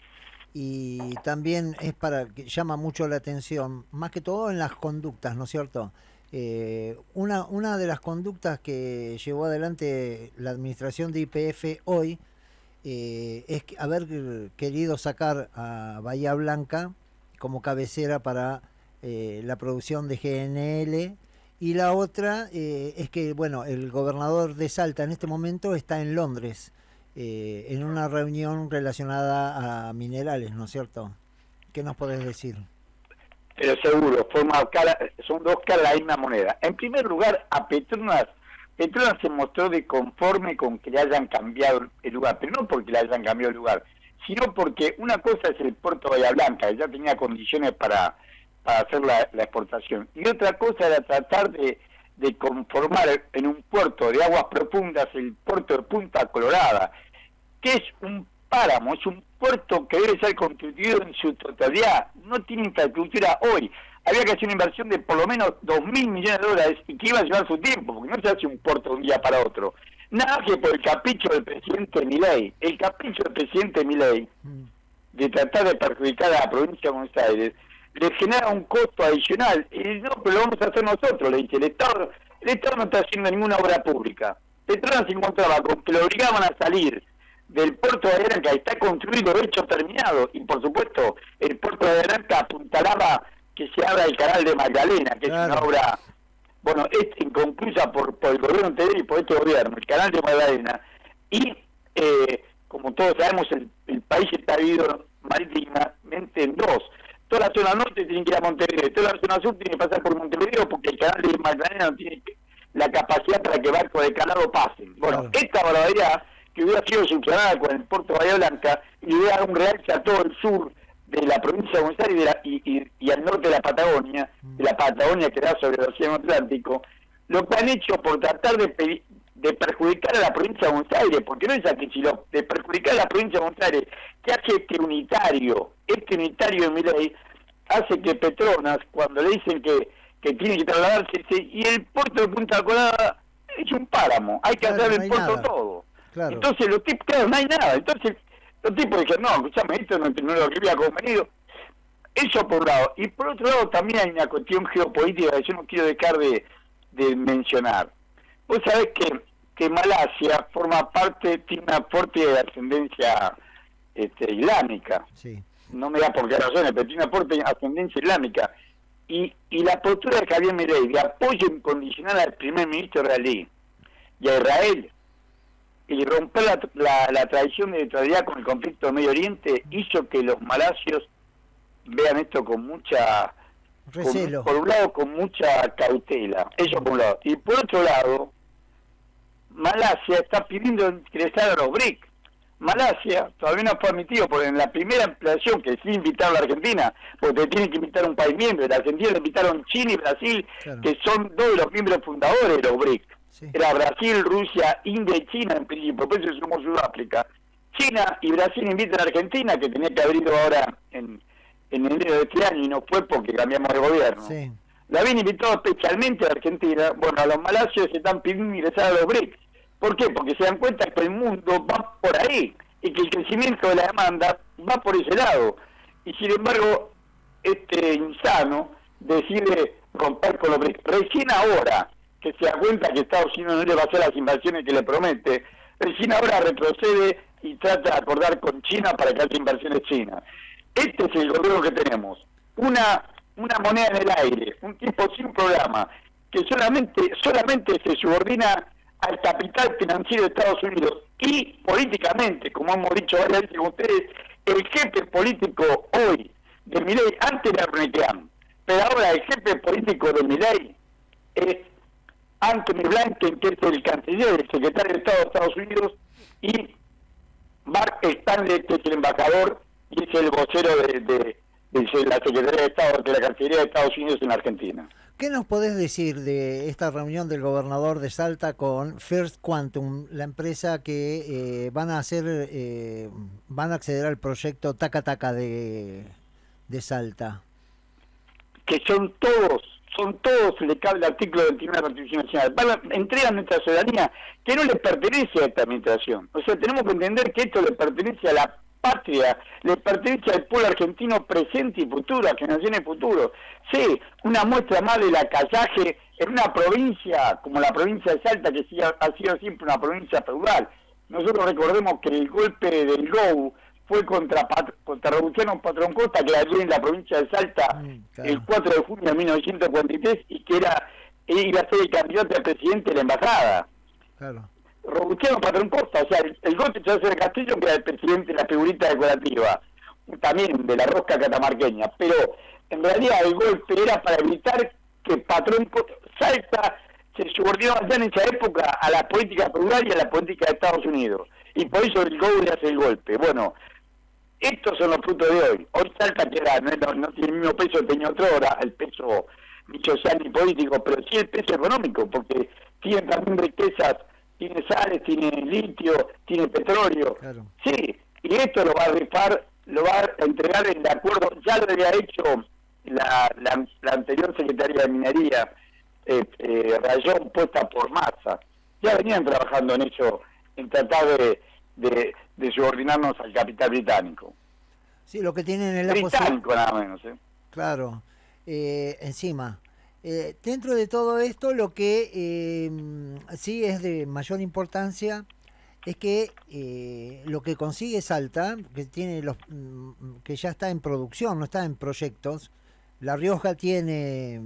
y también es que llama mucho la atención, más que todo en las conductas, ¿no es cierto? Una de las conductas que llevó adelante la administración de YPF hoy es haber querido sacar a Bahía Blanca como cabecera para la producción de GNL, y la otra es que, bueno, el gobernador de Salta en este momento está en Londres en una reunión relacionada a minerales, ¿no es cierto? ¿Qué nos podés decir? Pero seguro, son dos caras de la misma moneda. En primer lugar, a Petronas se mostró de conforme con que le hayan cambiado el lugar, pero no porque le hayan cambiado el lugar, sino porque una cosa es el puerto de Bahía Blanca, que ya tenía condiciones para hacer la exportación, y otra cosa era tratar de conformar en un puerto de aguas profundas el puerto de Punta Colorada, que es un páramo, es un puerto que debe ser constituido en su totalidad, no tiene infraestructura hoy. Había que hacer una inversión de por lo menos $2.000 millones y que iba a llevar su tiempo, porque no se hace un puerto de un día para otro. Nada que por el capricho del presidente Milei. El capricho del presidente Milei de tratar de perjudicar a la provincia de Buenos Aires le genera un costo adicional. Y no, pero lo vamos a hacer nosotros, le dice. El Estado no está haciendo ninguna obra pública. Petronas se encontraba con que lo obligaban a salir del puerto de Bahía Blanca está construido, hecho, terminado, y por supuesto el puerto de Bahía Blanca apuntalaba que se abra el canal de Magdalena, que es una obra, bueno, es inconclusa por el gobierno anterior y por este gobierno, el canal de Magdalena, y como todos sabemos el país está dividido marítimamente en dos. Toda la zona norte tiene que ir a Montevideo, toda la zona sur tiene que pasar por Montevideo porque el canal de Magdalena no tiene la capacidad para que barcos de calado pasen. Bueno, esta barbaridad que hubiera sido subsanada con el puerto de Bahía Blanca y hubiera dado un realce a todo el sur de la provincia de Buenos Aires y al norte de la Patagonia que da sobre el océano Atlántico, lo que han hecho por tratar de perjudicar a la provincia de Buenos Aires, porque no es aquí, sino de perjudicar a la provincia de Buenos Aires, que hace este unitario de Milei, hace que Petronas, cuando le dicen que tiene que trasladarse, y el puerto de Punta Colada es un páramo, hay que hacer el puerto todo. Claro. Entonces los tipos, no hay nada, entonces los tipos dijeron, no, escuchame, esto no es lo que había convenido. Eso por un lado. Y por otro lado también hay una cuestión geopolítica que yo no quiero dejar de mencionar. Vos sabés que Malasia forma parte, tiene una fuerte ascendencia islámica. Sí. No me da por qué razones, pero tiene una fuerte ascendencia islámica. Y la postura de Javier Milei de apoyo incondicional al primer ministro israelí y a Israel, y romper la tradición de neutralidad con el conflicto del Medio Oriente, hizo que los malasios vean esto con mucha recelo. Por un lado, con mucha cautela. Eso por un lado. Y por otro lado, Malasia está pidiendo ingresar a los BRIC. Malasia todavía no fue admitido, porque en la primera ampliación, que sí invitaron a la Argentina, porque te tienen que invitar un país miembro, la Argentina le invitaron China y Brasil, claro, que son dos de los miembros fundadores de los BRIC. Sí. Era Brasil, Rusia, India y China en principio, por eso se sumó Sudáfrica. China y Brasil invitan a Argentina, que tenía que haber ido ahora en enero de este año y no fue porque cambiamos de gobierno. Sí. La habían invitado especialmente a Argentina. Bueno, a los malasios se están pidiendo ingresar a los BRICS. ¿Por qué? Porque se dan cuenta que el mundo va por ahí y que el crecimiento de la demanda va por ese lado. Y sin embargo, este insano decide romper con los BRICS. Recién ahora que se da cuenta que Estados Unidos no le va a hacer las inversiones que le promete, recién ahora retrocede y trata de acordar con China para que haya inversiones chinas. Este es el gobierno que tenemos. Una moneda en el aire, un tipo sin programa, que solamente se subordina al capital financiero de Estados Unidos y políticamente, como hemos dicho varias veces con ustedes, el jefe político hoy de Milei, antes era Brunetian, pero ahora el jefe político de Milei es Anthony Blinken, que es el canciller, el secretario de Estado de Estados Unidos, y Mark Stanley, que es el embajador y es el vocero de la Secretaría de Estado, de la Cancillería de Estados Unidos en Argentina. ¿Qué nos podés decir de esta reunión del gobernador de Salta con First Quantum, la empresa que van a acceder al proyecto Taca Taca de Salta? Que son todos, le cabe el artículo 21 de la Constitución Nacional, entregan nuestra ciudadanía, que no le pertenece a esta administración. O sea, tenemos que entender que esto le pertenece a la patria, le pertenece al pueblo argentino presente y futuro, a generaciones futuros. Sí, una muestra más del lacallaje en una provincia como la provincia de Salta, que ha sido siempre una provincia feudal. Nosotros recordemos que el golpe del GOU fue contra Robustiano Patrón Costa, que la en la provincia de Salta el 4 de junio de 1943 y que iba a ser el candidato al presidente de la embajada. Claro. Robustiano Patrón Costa, o sea, el golpe de César Castillo, que era el presidente de la figurita decorativa, también de la rosca catamarqueña, pero en realidad el golpe era para evitar que Patrón Costa, Salta se subordinaba ya en esa época a la política feudal y a la política de Estados Unidos, y por eso el GOU le hace el golpe. Bueno, estos son los frutos de hoy. Hoy Salta queda, no tiene el mismo peso que tenía otrora, el peso ni social ni político, pero sí el peso económico, porque tiene también riquezas, tiene sales, tiene litio, tiene petróleo. Claro. Sí, y esto lo va a rifar, lo va a entregar en el acuerdo, ya lo había hecho la anterior secretaria de Minería, Rayón, puesta por Massa. Ya venían trabajando en eso, en tratar de subordinarnos al capital británico. Sí, lo que tienen en la británico nada menos, claro, encima. Dentro de todo esto, lo que sí es de mayor importancia es que lo que consigue Salta, que tiene que ya está en producción, no está en proyectos. La Rioja tiene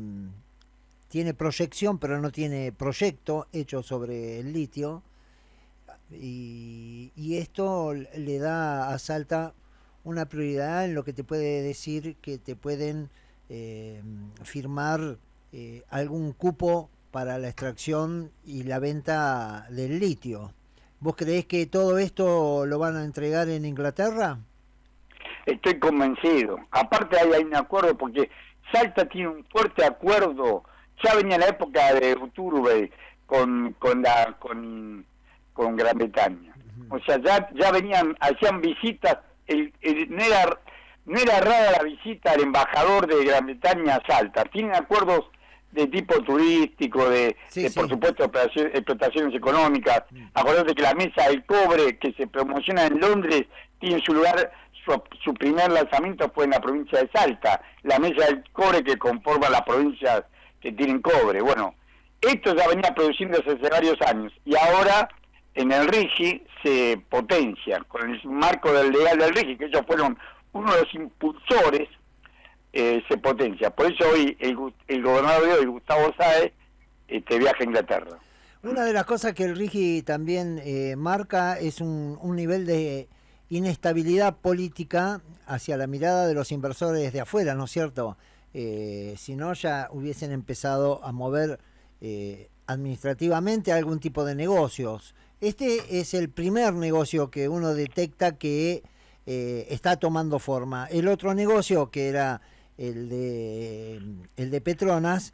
proyección, pero no tiene proyecto hecho sobre el litio, y esto le da a Salta una prioridad en lo que te puede decir que te pueden firmar algún cupo para la extracción y la venta del litio. ¿Vos creés que todo esto lo van a entregar en Inglaterra? Estoy convencido. Aparte hay un acuerdo, porque Salta tiene un fuerte acuerdo. Ya venía la época de Uturbe con Gran Bretaña. O sea, ya venían, hacían visitas. No era rara la visita al embajador de Gran Bretaña a Salta. Tienen acuerdos de tipo turístico, por supuesto, explotaciones económicas. Acordate que la mesa del cobre que se promociona en Londres tiene su lugar, su primer lanzamiento fue en la provincia de Salta, la mesa del cobre que conforma las provincias que tienen cobre. Bueno, esto ya venía produciéndose hace varios años, y ahora en el RIGI se potencia, con el marco del legal del RIGI, que ellos fueron uno de los impulsores, se potencia. Por eso hoy el gobernador de hoy, Gustavo Sáez, viaja a Inglaterra. Una de las cosas que el RIGI también marca es un nivel de inestabilidad política hacia la mirada de los inversores de afuera, ¿no es cierto? Si no, ya hubiesen empezado a mover administrativamente algún tipo de negocios. Este es el primer negocio que uno detecta que está tomando forma. El otro negocio, que era el de Petronas,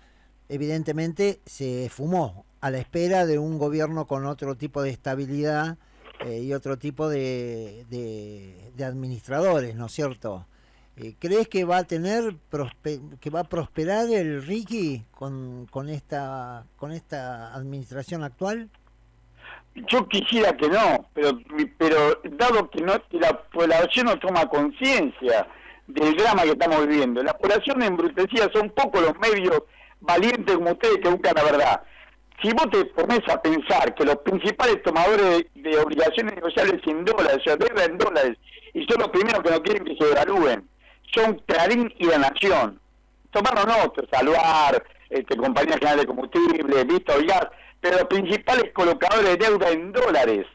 evidentemente se fumó a la espera de un gobierno con otro tipo de estabilidad y otro tipo de administradores, ¿no es cierto? ¿Crees que va a prosperar el RIGI con esta administración actual? Yo quisiera que no, pero dado que la población no toma conciencia del drama que estamos viviendo, la población embrutecida, son pocos los medios valientes como ustedes que buscan la verdad. Si vos te pones a pensar que los principales tomadores de obligaciones negociables en dólares, o sea, deuda en dólares, y son los primeros que no quieren que se devalúen, son Clarín y La Nación. Tomaron otros, Aluar, Compañía General de Combustible, Visto y Gas, pero los principales colocadores de deuda en dólares.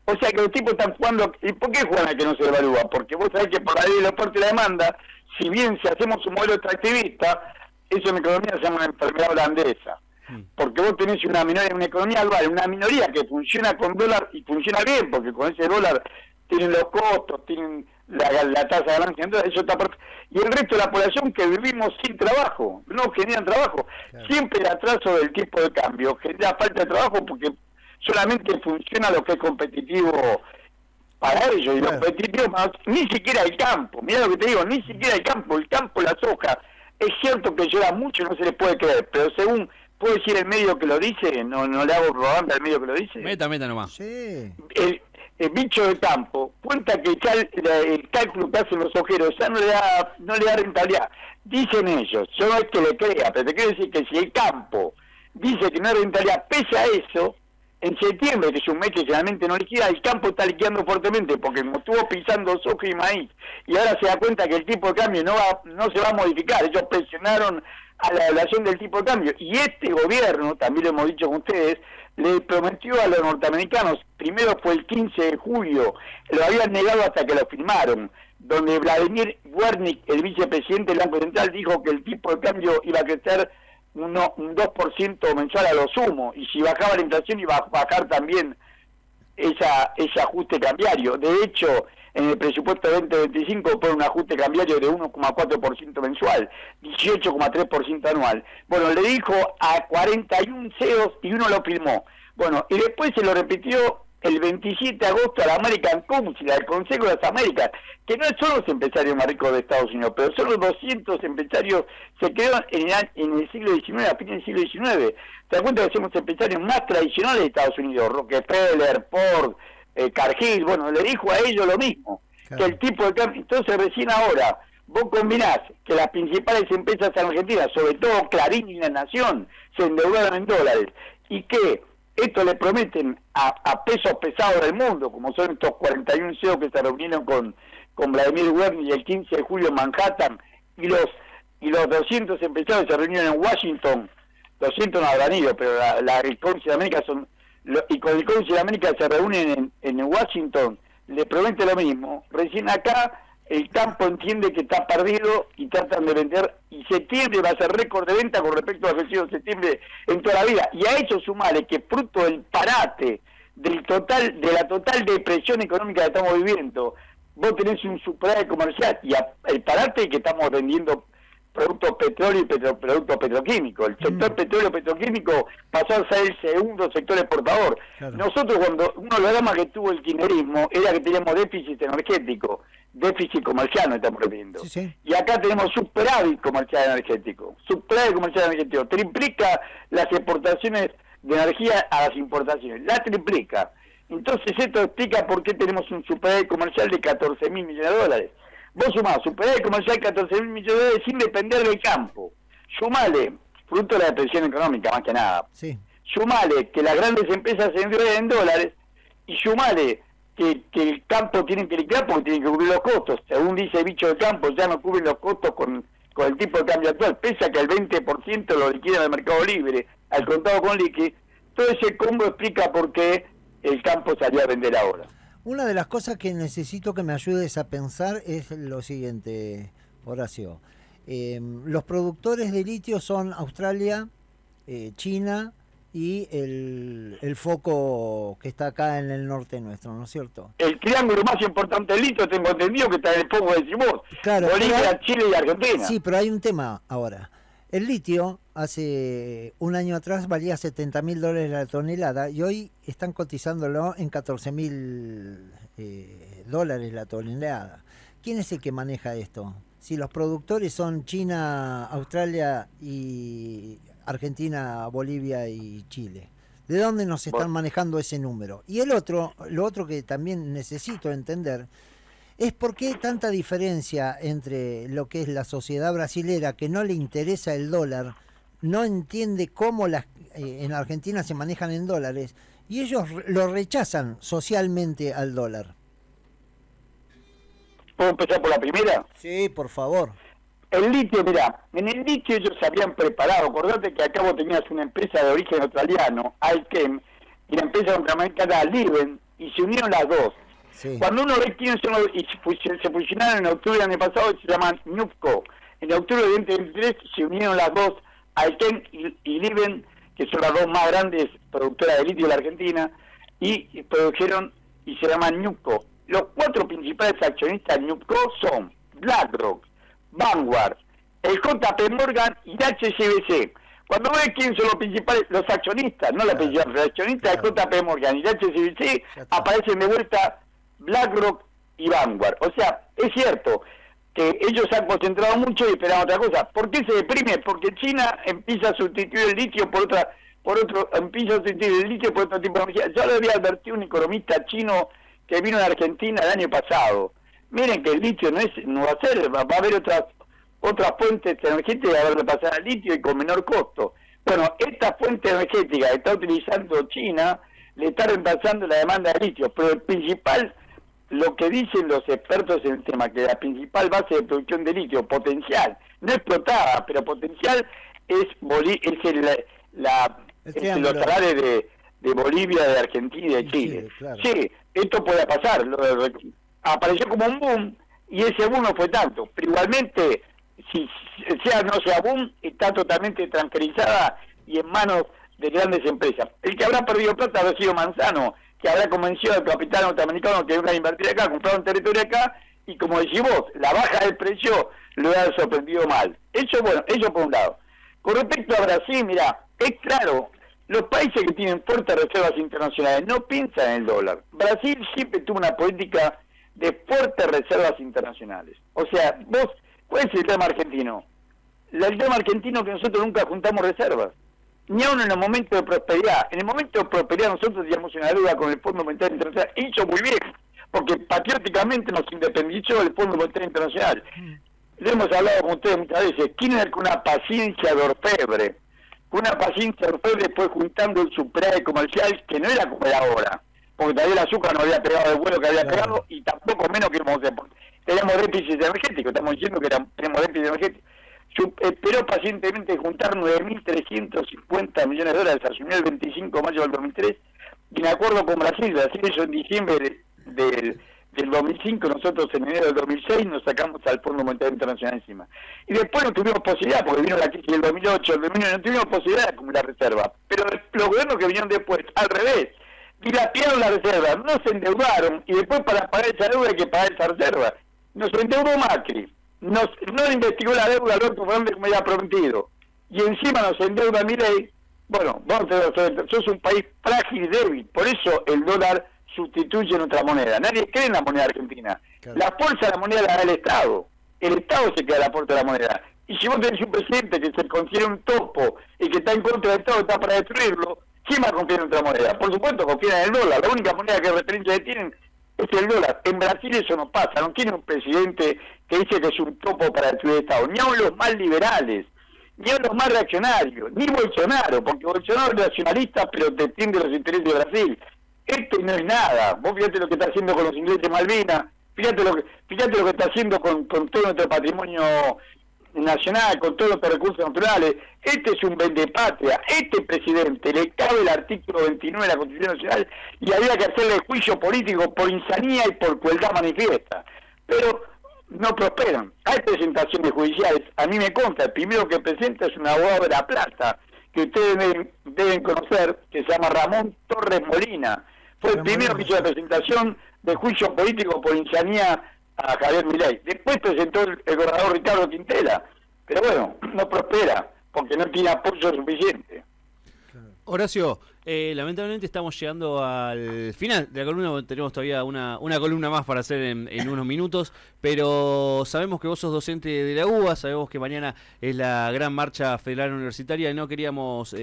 O sea que los tipos están jugando. ¿Y por qué juegan a que no se devalúa? Porque vos sabés que por la ley de la oferta y la demanda, si bien si hacemos un modelo extractivista, eso en economía se llama una enfermedad holandesa. Porque vos tenés una economía global, una minoría que funciona con dólar y funciona bien, porque con ese dólar tienen los costos, tienen la tasa de ganancia, entonces eso está perfecto. Y el resto de la población que vivimos sin trabajo, no generan trabajo. Claro. Siempre el atraso del tipo de cambio genera falta de trabajo porque solamente funciona lo que es competitivo para ellos. Y lo competitivo ni siquiera el campo, mira lo que te digo, ni siquiera el campo, la soja. Es cierto que llora mucho, no se le puede creer, pero según puedo decir el medio que lo dice, no le hago propaganda al medio que lo dice. Meta nomás. Sí. El bicho de campo cuenta que ya el cálculo que hacen los ojeros ya no le da rentabilidad. Dicen ellos, yo no es que le crea, pero te quiero decir que si el campo dice que no hay rentabilidad, pese a eso, en septiembre, que es un mes que generalmente no liquida, el campo está liquidando fuertemente, porque como estuvo pisando soja y maíz, y ahora se da cuenta que el tipo de cambio no se va a modificar. Ellos presionaron a la evaluación del tipo de cambio, y este gobierno, también lo hemos dicho con ustedes, le prometió a los norteamericanos, primero fue el 15 de julio, lo habían negado hasta que lo firmaron, donde Vladimir Wernick, el vicepresidente del Banco Central, dijo que el tipo de cambio iba a crecer un 2% mensual a lo sumo, y si bajaba la inflación iba a bajar también ese ajuste cambiario. De hecho, en el presupuesto 2025 pone un ajuste cambiario de 1,4% mensual, 18,3% anual. Bueno, le dijo a 41 CEOs y uno lo firmó. Bueno, y después se lo repitió el 27 de agosto a la American Council, al Consejo de las Américas, que no son los empresarios más ricos de Estados Unidos, pero son los 200 empresarios, se crearon en el siglo XIX, a fines del siglo XIX. ¿Te das cuenta que somos empresarios más tradicionales de Estados Unidos? Rockefeller, Ford, Cargill, bueno, le dijo a ellos lo mismo, claro, que el tipo de cambio. Entonces recién ahora vos combinás que las principales empresas argentinas, sobre todo Clarín y La Nación, se endeudaron en dólares, y que Esto le prometen a pesos pesados del mundo, como son estos 41 CEOs que se reunieron con Vladimir Werner el 15 de julio en Manhattan, y los 200 empresarios se reunieron en Washington. 200 no habrán ido, pero el Cónsul de América y con el Cónsul de América se reúnen en Washington, le promete lo mismo. Recién acá el campo entiende que está perdido y tratan de vender, y septiembre va a ser récord de venta con respecto a lo que ha sido septiembre en toda la vida. Y a eso sumale que fruto del parate, de la total depresión económica que estamos viviendo, vos tenés un superávit comercial y el parate que estamos vendiendo productos petróleo y productos petroquímicos. El sector petróleo petroquímico pasó a ser el segundo sector exportador. Claro. Nosotros, cuando uno de los dramas que tuvo el kirchnerismo era que teníamos déficit energético, déficit comercial, nos estamos refiriendo. Sí, sí. Y acá tenemos superávit comercial energético. Superávit comercial energético triplica las exportaciones de energía a las importaciones. La triplica. Entonces esto explica por qué tenemos un superávit comercial de 14.000 millones de dólares. Vos sumás superávit comercial 14.000 millones de dólares sin depender del campo. Sumale, fruto de la depresión económica más que nada. Sí. Sumale que las grandes empresas se endeudan en dólares y sumale que el campo tiene que liquidar porque tiene que cubrir los costos. Según dice el bicho del campo, ya no cubren los costos con el tipo de cambio actual, pese a que el 20% lo liquida en el mercado libre, al contado con liqui. Todo ese combo explica por qué el campo salió a vender ahora. Una de las cosas que necesito que me ayudes a pensar es lo siguiente, Horacio. Los productores de litio son Australia, China y el foco que está acá en el norte nuestro, ¿no es cierto? El triángulo más importante del litio, tengo entendido que está en el foco de Simón. Claro, Bolivia, Chile y Argentina. Sí, pero hay un tema ahora. El litio hace un año atrás valía $70.000 la tonelada y hoy están cotizándolo en $14.000 la tonelada. ¿Quién es el que maneja esto? Si los productores son China, Australia y Argentina, Bolivia y Chile. ¿De dónde nos están manejando ese número? Y lo otro que también necesito entender es por qué tanta diferencia entre lo que es la sociedad brasilera, que no le interesa el dólar, no entiende cómo en Argentina se manejan en dólares, y ellos lo rechazan socialmente al dólar. ¿Puedo empezar por la primera? Sí, por favor. El litio, mirá, en el litio ellos se habían preparado. Acordate que acá vos tenías una empresa de origen australiano, Alchem, y la empresa norteamericana Liven, y se unieron las dos. Sí. Cuando uno ve quiénes son y se fusionaron en octubre del año pasado, se llaman NUPCO. En octubre de 2023 se unieron las dos, Alchem y Liven, que son las dos más grandes productoras de litio de la Argentina, y produjeron y se llaman NUPCO. Los cuatro principales accionistas de NUPCO son BlackRock, Vanguard, el JP Morgan y HSBC. Cuando ves quiénes son los principales, los accionistas, no los principales, los accionistas de JP Morgan y HSBC, aparecen de vuelta BlackRock y Vanguard. O sea, es cierto que ellos han concentrado mucho y esperan otra cosa. ¿Por qué se deprime? Porque China empieza a sustituir el litio por otro tipo de energía. Ya lo había advertido un economista chino que vino de Argentina el año pasado. Miren que el litio no va a ser, va a haber otras fuentes energéticas que van a pasar al litio y con menor costo. Bueno, esta fuente energética que está utilizando China le está reemplazando la demanda de litio, pero el principal, lo que dicen los expertos en el tema, que la principal base de producción de litio potencial, no explotada, pero potencial, es los salares de Bolivia, de Argentina y de Chile. Sí, claro. Sí, esto puede pasar. Apareció como un boom y ese boom no fue tanto, pero igualmente, si sea o no sea boom, está totalmente tranquilizada y en manos de grandes empresas. El que habrá perdido plata habrá sido Manzano, que habrá convencido al capital norteamericano que iba a invertir acá, comprar un territorio acá, y como decís vos, la baja del precio lo ha sorprendido mal. Eso por un lado. Con respecto a Brasil, mira, es claro, los países que tienen fuertes reservas internacionales no piensan en el dólar. Brasil siempre tuvo una política de fuertes reservas internacionales. O sea, vos, ¿cuál es el tema argentino? El tema argentino es que nosotros nunca juntamos reservas, ni aún en los momentos de prosperidad. En el momento de prosperidad nosotros teníamos una deuda con el Fondo Monetario Internacional, e hizo muy bien, porque patrióticamente nos independizó del Fondo Monetario Internacional. Le hemos hablado con ustedes muchas veces, Kirchner con una paciencia de orfebre, con una paciencia fue después juntando el superávit comercial, que no era como era ahora, porque todavía el azúcar no había pegado el vuelo que había pegado, y tampoco menos que teníamos déficit energético, estamos diciendo que tenemos déficit energético. Esperó pacientemente juntar 9.350 millones de dólares, asumió el 25 de mayo del 2003, y en acuerdo con Brasil hizo en diciembre del 2005, nosotros en enero del 2006 nos sacamos al Fondo Monetario Internacional encima. Y después no tuvimos posibilidad, porque vino la crisis del 2008, el 2009, no tuvimos posibilidad de acumular reserva. Pero los gobiernos que vinieron después, al revés, dilapidaron la reserva, no se endeudaron, y después para pagar esa deuda hay que pagar esa reserva. Nos endeudó Macri, no investigó la deuda Alberto Fernández como había prometido, y encima nos endeuda Milei. Bueno, sos un país frágil y débil, por eso el dólar sustituye nuestra moneda. Nadie cree en la moneda argentina. Claro. La fuerza de la moneda la da el Estado se queda la fuerza de la moneda. Y si vos tenés un presidente que se considera un topo y que está en contra del Estado, está para destruirlo, ¿quién va a confiar en nuestra moneda? Por supuesto, confían en el dólar. La única moneda que referencia tienen es el dólar. En Brasil eso no pasa. No tiene un presidente que dice que es un topo para destruir el Estado. Ni aun los más liberales, ni aun los más reaccionarios, ni Bolsonaro, porque Bolsonaro es nacionalista, pero defiende los intereses de Brasil. Este no es nada. Vos fíjate lo que está haciendo con los ingleses de Malvinas, fíjate lo que está haciendo con todo nuestro patrimonio nacional, con todos nuestros recursos naturales. Este es un vendepatria. Este presidente le cabe el artículo 29 de la Constitución Nacional y había que hacerle juicio político por insanía y por crueldad manifiesta. Pero no prosperan. Hay presentaciones judiciales. A mí me consta, el primero que presenta es un abogado de La Plata, que ustedes deben conocer, que se llama Ramón Torres Molina. Fue el primero que hizo la presentación de juicio político por insanía a Javier Milei. Después presentó el gobernador Ricardo Quintela. Pero bueno, no prospera, porque no tiene apoyo suficiente. Horacio, lamentablemente estamos llegando al final de la columna, tenemos todavía una columna más para hacer en unos minutos, pero sabemos que vos sos docente de la UBA, sabemos que mañana es la gran marcha federal universitaria y no queríamos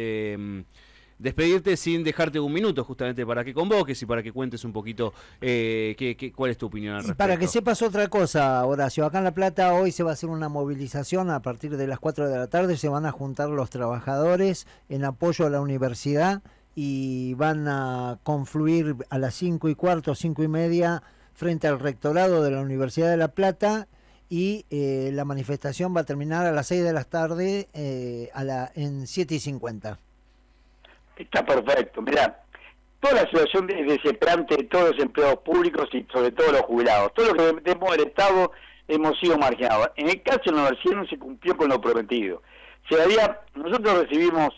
despedirte sin dejarte un minuto justamente para que convoques y para que cuentes un poquito cuál es tu opinión al respecto. Para que sepas otra cosa, Horacio, acá en La Plata hoy se va a hacer una movilización a partir de las 4 de la tarde, se van a juntar los trabajadores en apoyo a la universidad y van a confluir a las 5:15, 5:30 frente al rectorado de la Universidad de La Plata y la manifestación va a terminar a las 6 de la tarde en 7:50. Está perfecto. Mirá, toda la situación es desesperante de todos los empleados públicos y sobre todo los jubilados. Todo lo que dependemos del Estado hemos sido marginados. En el caso de la universidad no se cumplió con lo prometido. Nosotros recibimos,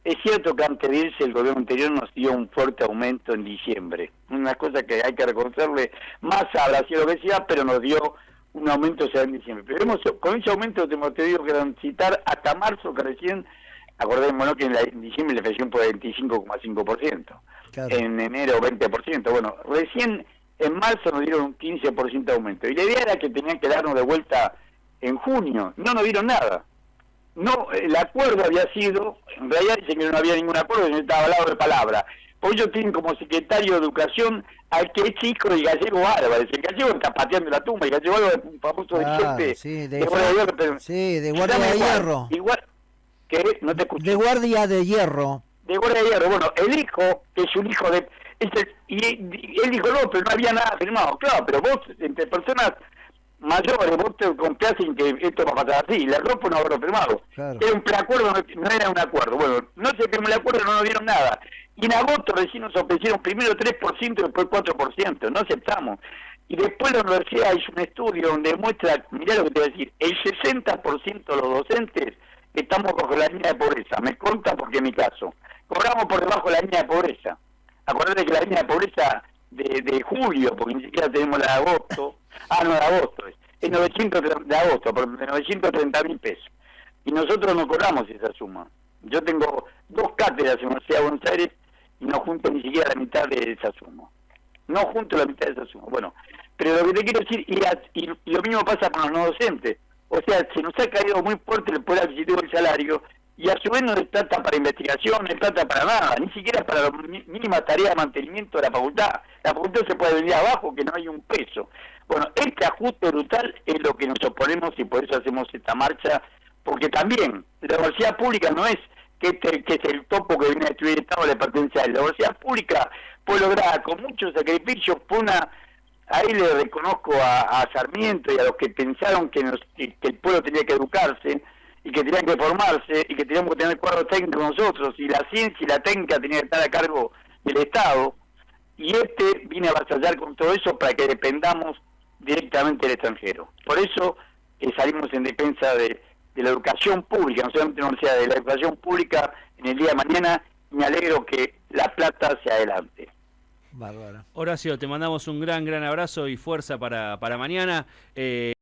es cierto que antes de irse el gobierno anterior nos dio un fuerte aumento en diciembre. Una cosa que hay que reconocerle, más habrá sido lo que sea, pero nos dio un aumento en diciembre. Pero con ese aumento tenemos que transitar hasta marzo, que recién, acordémonos que en diciembre la inflación fue 25,5%, claro. En enero 20%, bueno, recién en marzo nos dieron un 15% de aumento, y la idea era que tenían que darnos de vuelta en junio, no nos dieron nada. No, el acuerdo había sido, en realidad dicen que no había ningún acuerdo, sino estaba hablado de palabra, porque ellos tienen como secretario de Educación al que es hijo del Gallego Álvarez. El Gallego está pateando la tumba, el Gallego Álvarez es un famoso dirigente de Guardia de Hierro. Igual que no te escuché. De Guardia de Hierro. De Guardia de Hierro. Bueno, el hijo, que es un hijo de... y él dijo, no, pero no había nada firmado. Claro, pero vos, entre personas mayores, vos te confiás en que esto va a pasar así. La ropa no habrá firmado. Claro. Era un preacuerdo, no era un acuerdo. Bueno, no se firmó el acuerdo, no nos dieron nada. Y en agosto recién nos ofrecieron primero 3% y después 4%. No aceptamos. Y después la universidad hizo un estudio donde muestra, mirá lo que te voy a decir, el 60% de los docentes estamos bajo la línea de pobreza. Me conta porque en mi caso. Cobramos por debajo de la línea de pobreza. Acordate que la línea de pobreza de julio, porque ni siquiera tenemos la de agosto, no de agosto, es 930.000 pesos. Y nosotros no cobramos esa suma. Yo tengo 2 cátedras en la Universidad de Buenos Aires y no junto ni siquiera la mitad de esa suma. No junto la mitad de esa suma. Bueno, pero lo que te quiero decir, y lo mismo pasa con los no docentes. O sea, se nos ha caído muy fuerte el poder adquisitivo del salario y a su vez no es plata para investigación, no es plata para nada, ni siquiera para las mínimas tareas de mantenimiento de la facultad. La facultad se puede venir abajo, que no hay un peso. Bueno, este ajuste brutal es lo que nos oponemos y por eso hacemos esta marcha, porque también la universidad pública no es que es el topo que viene a destruir el Estado, le pertenece a él. La universidad pública fue lograda con mucho sacrificio, ahí le reconozco a Sarmiento y a los que pensaron que el pueblo tenía que educarse, y que tenían que formarse, y que teníamos que tener cuadros técnicos nosotros, y la ciencia y la técnica tenían que estar a cargo del Estado, y viene a avasallar con todo eso para que dependamos directamente del extranjero. Por eso salimos en defensa de la educación pública, no solamente de la universidad, de la educación pública en el día de mañana, y me alegro que La Plata se adelante. Bárbara. Horacio, te mandamos un gran abrazo y fuerza para mañana. Ahí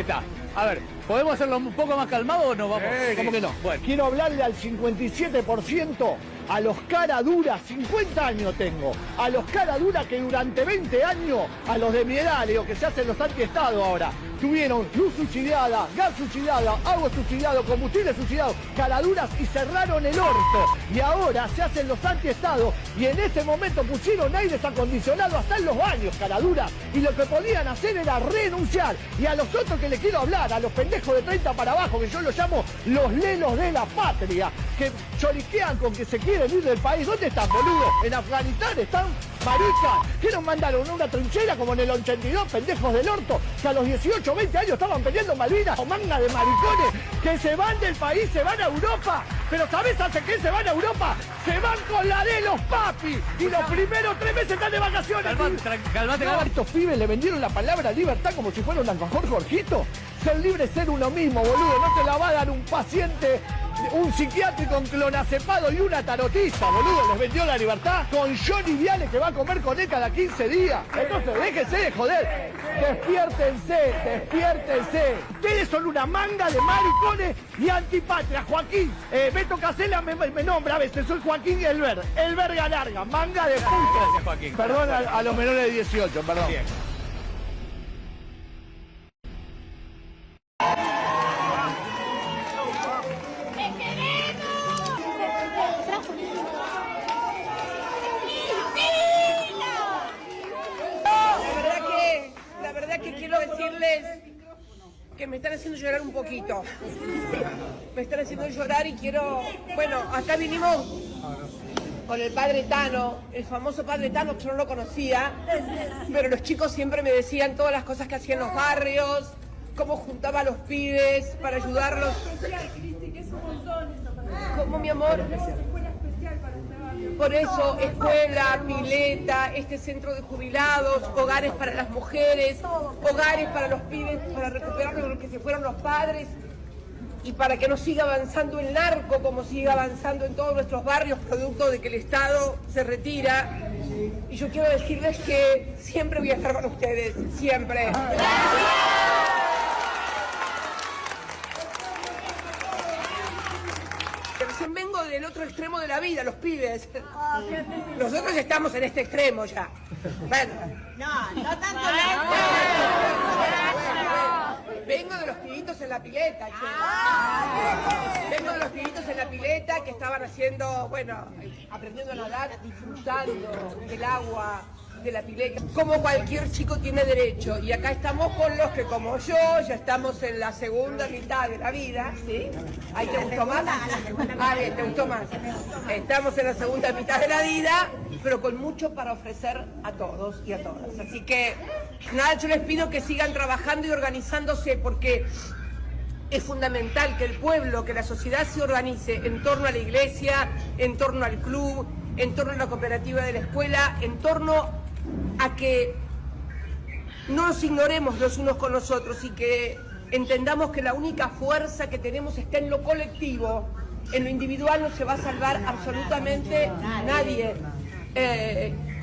está. A ver, ¿podemos hacerlo un poco más calmado o no vamos? ¿Cómo que no? Bueno. Quiero hablarle al 57%, a los cara dura, 50 años tengo, a los cara dura que durante 20 años, a los de mi edad, digo, que se hacen los antiestados ahora, tuvieron luz subsidiada, gas subsidiado, agua subsidiado, combustible subsidiado, caraduras y cerraron el orto. Y ahora se hacen los antiestados y en ese momento pusieron aires acondicionados hasta en los baños, caraduras. Y lo que podían hacer era renunciar. Y a los otros que les quiero hablar, a los pendejos de 30 para abajo, que yo los llamo los lelos de la patria, que choriquean con que se quieren ir del país. ¿Dónde están, boludo? ¿En Afganistán están? Marica, ¿qué nos mandaron? ¿Una trinchera como en el 82, pendejos del orto? Que a los 18, 20 años estaban peleando Malvinas o manga de maricones que se van del país, se van a Europa. Pero ¿sabés hace qué se van a Europa? Se van con la de los papis. Y los primeros 3 meses están de vacaciones. Calmate. Estos pibes le vendieron la palabra libertad como si fuera un alfajor Jorgito. Ser libre es ser uno mismo, boludo. No te la va a dar un paciente, un psiquiátrico con clonazepado y una tarotista, boludo. Les vendió la libertad con Johnny Viale, que va a comer con él cada 15 días. Entonces déjense de joder. Despiértense. Ustedes son una manga de maricones y antipatria. Joaquín, Beto Casella me nombra a veces. Soy Joaquín Elber. El verga larga, manga de puto. Gracias, Joaquín. Perdón a los menores de 18, perdón. Bien. La verdad que quiero decirles que me están haciendo llorar un poquito. Me están haciendo llorar y quiero... Bueno, acá vinimos con el padre Tano, el famoso padre Tano, que yo no lo conocía, pero los chicos siempre me decían todas las cosas que hacía en los barrios, cómo juntaba a los pibes para ayudarlos. ¿Cómo, mi amor? Por eso, escuela, pileta, este centro de jubilados, hogares para las mujeres, hogares para los pibes, para recuperar lo que se fueron los padres y para que no siga avanzando el narco como sigue avanzando en todos nuestros barrios, producto de que el Estado se retira. Y yo quiero decirles que siempre voy a estar con ustedes, siempre. Recién vengo del otro extremo de la vida, los pibes. Nosotros estamos en este extremo ya. Bueno. No tanto. Vengo de los pibitos en la pileta, che. Vengo de los pibitos en la pileta que estaban haciendo, bueno, aprendiendo a nadar, disfrutando del agua, de la pileta, como cualquier chico tiene derecho. Y acá estamos con los que, como yo, ya estamos en la segunda mitad de la vida, ¿sí? ¿Ahí te gustó más? Ah, bien, te gustó más. Estamos en la segunda mitad de la vida, pero con mucho para ofrecer a todos y a todas. Así que, nada, yo les pido que sigan trabajando y organizándose, porque es fundamental que el pueblo, que la sociedad se organice en torno a la iglesia, en torno al club, en torno a la cooperativa de la escuela, en torno a que no nos ignoremos los unos con los otros y que entendamos que la única fuerza que tenemos está en lo colectivo. En lo individual no se va a salvar absolutamente nadie.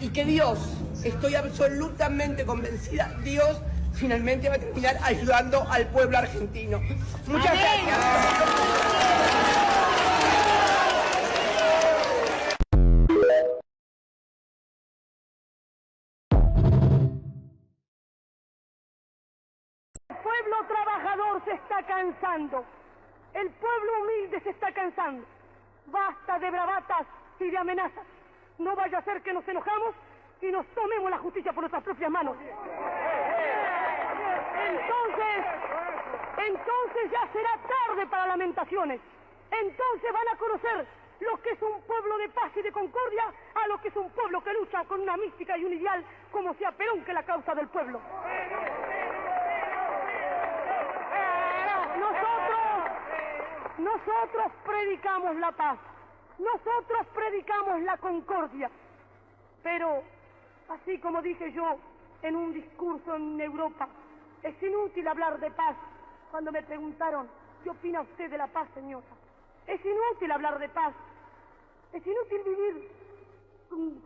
Y que Dios, estoy absolutamente convencida, Dios finalmente va a terminar ayudando al pueblo argentino. Muchas gracias. El pueblo trabajador se está cansando. El pueblo humilde se está cansando. Basta de bravatas y de amenazas. No vaya a ser que nos enojamos y nos tomemos la justicia por nuestras propias manos. Entonces ya será tarde para lamentaciones. Entonces van a conocer lo que es un pueblo de paz y de concordia a lo que es un pueblo que lucha con una mística y un ideal como sea Perón, que es la causa del pueblo. Nosotros predicamos la paz, nosotros predicamos la concordia, pero así como dije yo en un discurso en Europa, es inútil hablar de paz. Cuando me preguntaron, ¿qué opina usted de la paz, señora? Es inútil hablar de paz, es inútil vivir,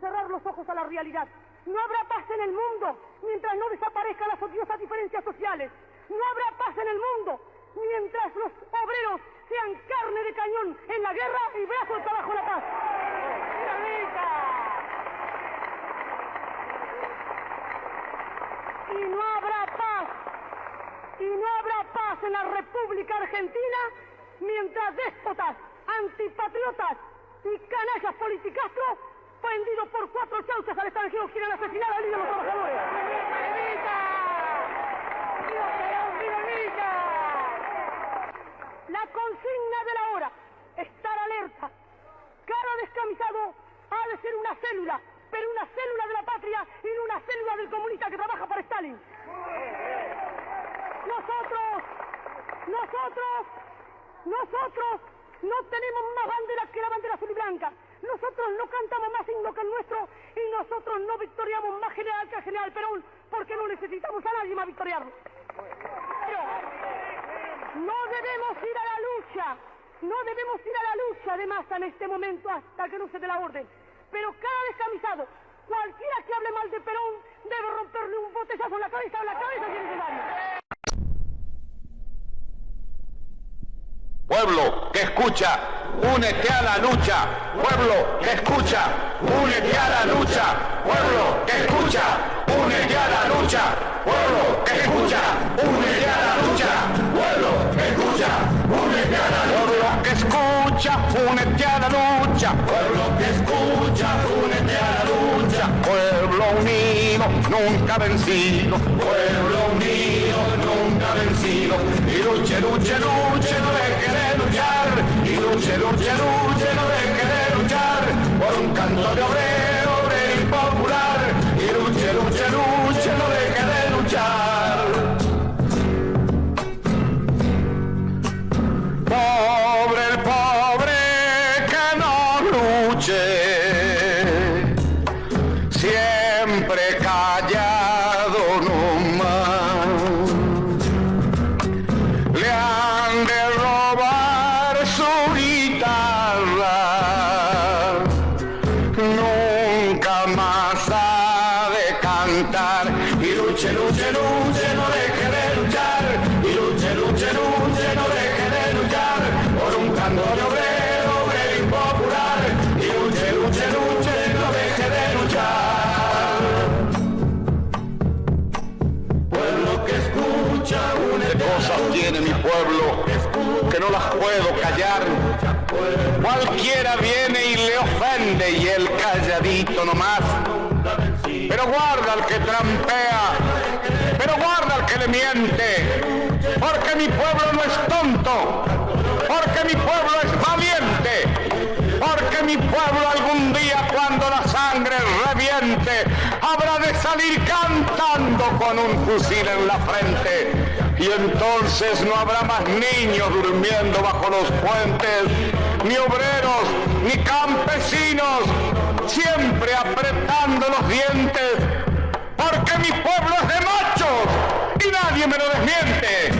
cerrar los ojos a la realidad. No habrá paz en el mundo mientras no desaparezcan las odiosas diferencias sociales. No habrá paz en el mundo mientras los obreros sean carne de cañón en la guerra y brazos abajo la paz. Y no habrá paz en la República Argentina mientras déspotas, antipatriotas y canallas politicastros vendidos por 4 chauchas al extranjero quieren asesinar al líder de los trabajadores. La consigna de la hora, estar alerta. Cada descamisado ha de ser una célula, pero una célula de la patria y no una célula del comunista que trabaja para Stalin. Nosotros no tenemos más banderas que la bandera azul y blanca. Nosotros no cantamos más himno que el nuestro y nosotros no victoriamos más general que el general Perón porque no necesitamos a nadie más victoriarlo. Pero no debemos ir a la lucha de masa en este momento hasta que no se dé la orden. Pero cada descamisado, cualquiera que hable mal de Perón, debe romperle un botellazo en la cabeza si es necesario. Pueblo que escucha, únete a la lucha. Pueblo que escucha, únete a la lucha. Pueblo que escucha, únete a la lucha. Pueblo que escucha, únete a la lucha. Pueblo que escucha, únete a la lucha. Pueblo que escucha, únete a la lucha. Pueblo que escucha, únete a la lucha. Pueblo unido, nunca vencido. Pueblo unido, nunca vencido. Y luche, luche, luche, no deje de luchar. Y luche, luche, luche, no deje de luchar. Por un canto de obrero, obrero y popular. Y luche, luche, luche, no deje de luchar. Pobre el pobre que no luche. Siempre callado nomás. Le han de robar su guitarra. Nunca más ha de cantar. Y luche, luche, luche, no deje de luchar. Y luche, luche, luche, no deje de luchar. Por un canto de obrero, obrero impopular. Y luche, luche, luche, no deje de luchar. Pueblo que escucha, ¿qué cosas tiene mi pueblo que no las puedo callar? Cualquiera viene y le ofende y él calladito nomás. Pero guarda al que trampea, pero guarda al que le miente, porque mi pueblo no es tonto, porque mi pueblo es valiente, porque mi pueblo algún día cuando la sangre reviente habrá de salir cantando con un fusil en la frente. Y entonces no habrá más niños durmiendo bajo los puentes, ni obreros, ni campesinos, siempre apretando los dientes, porque mi pueblo es de machos y nadie me lo desmiente.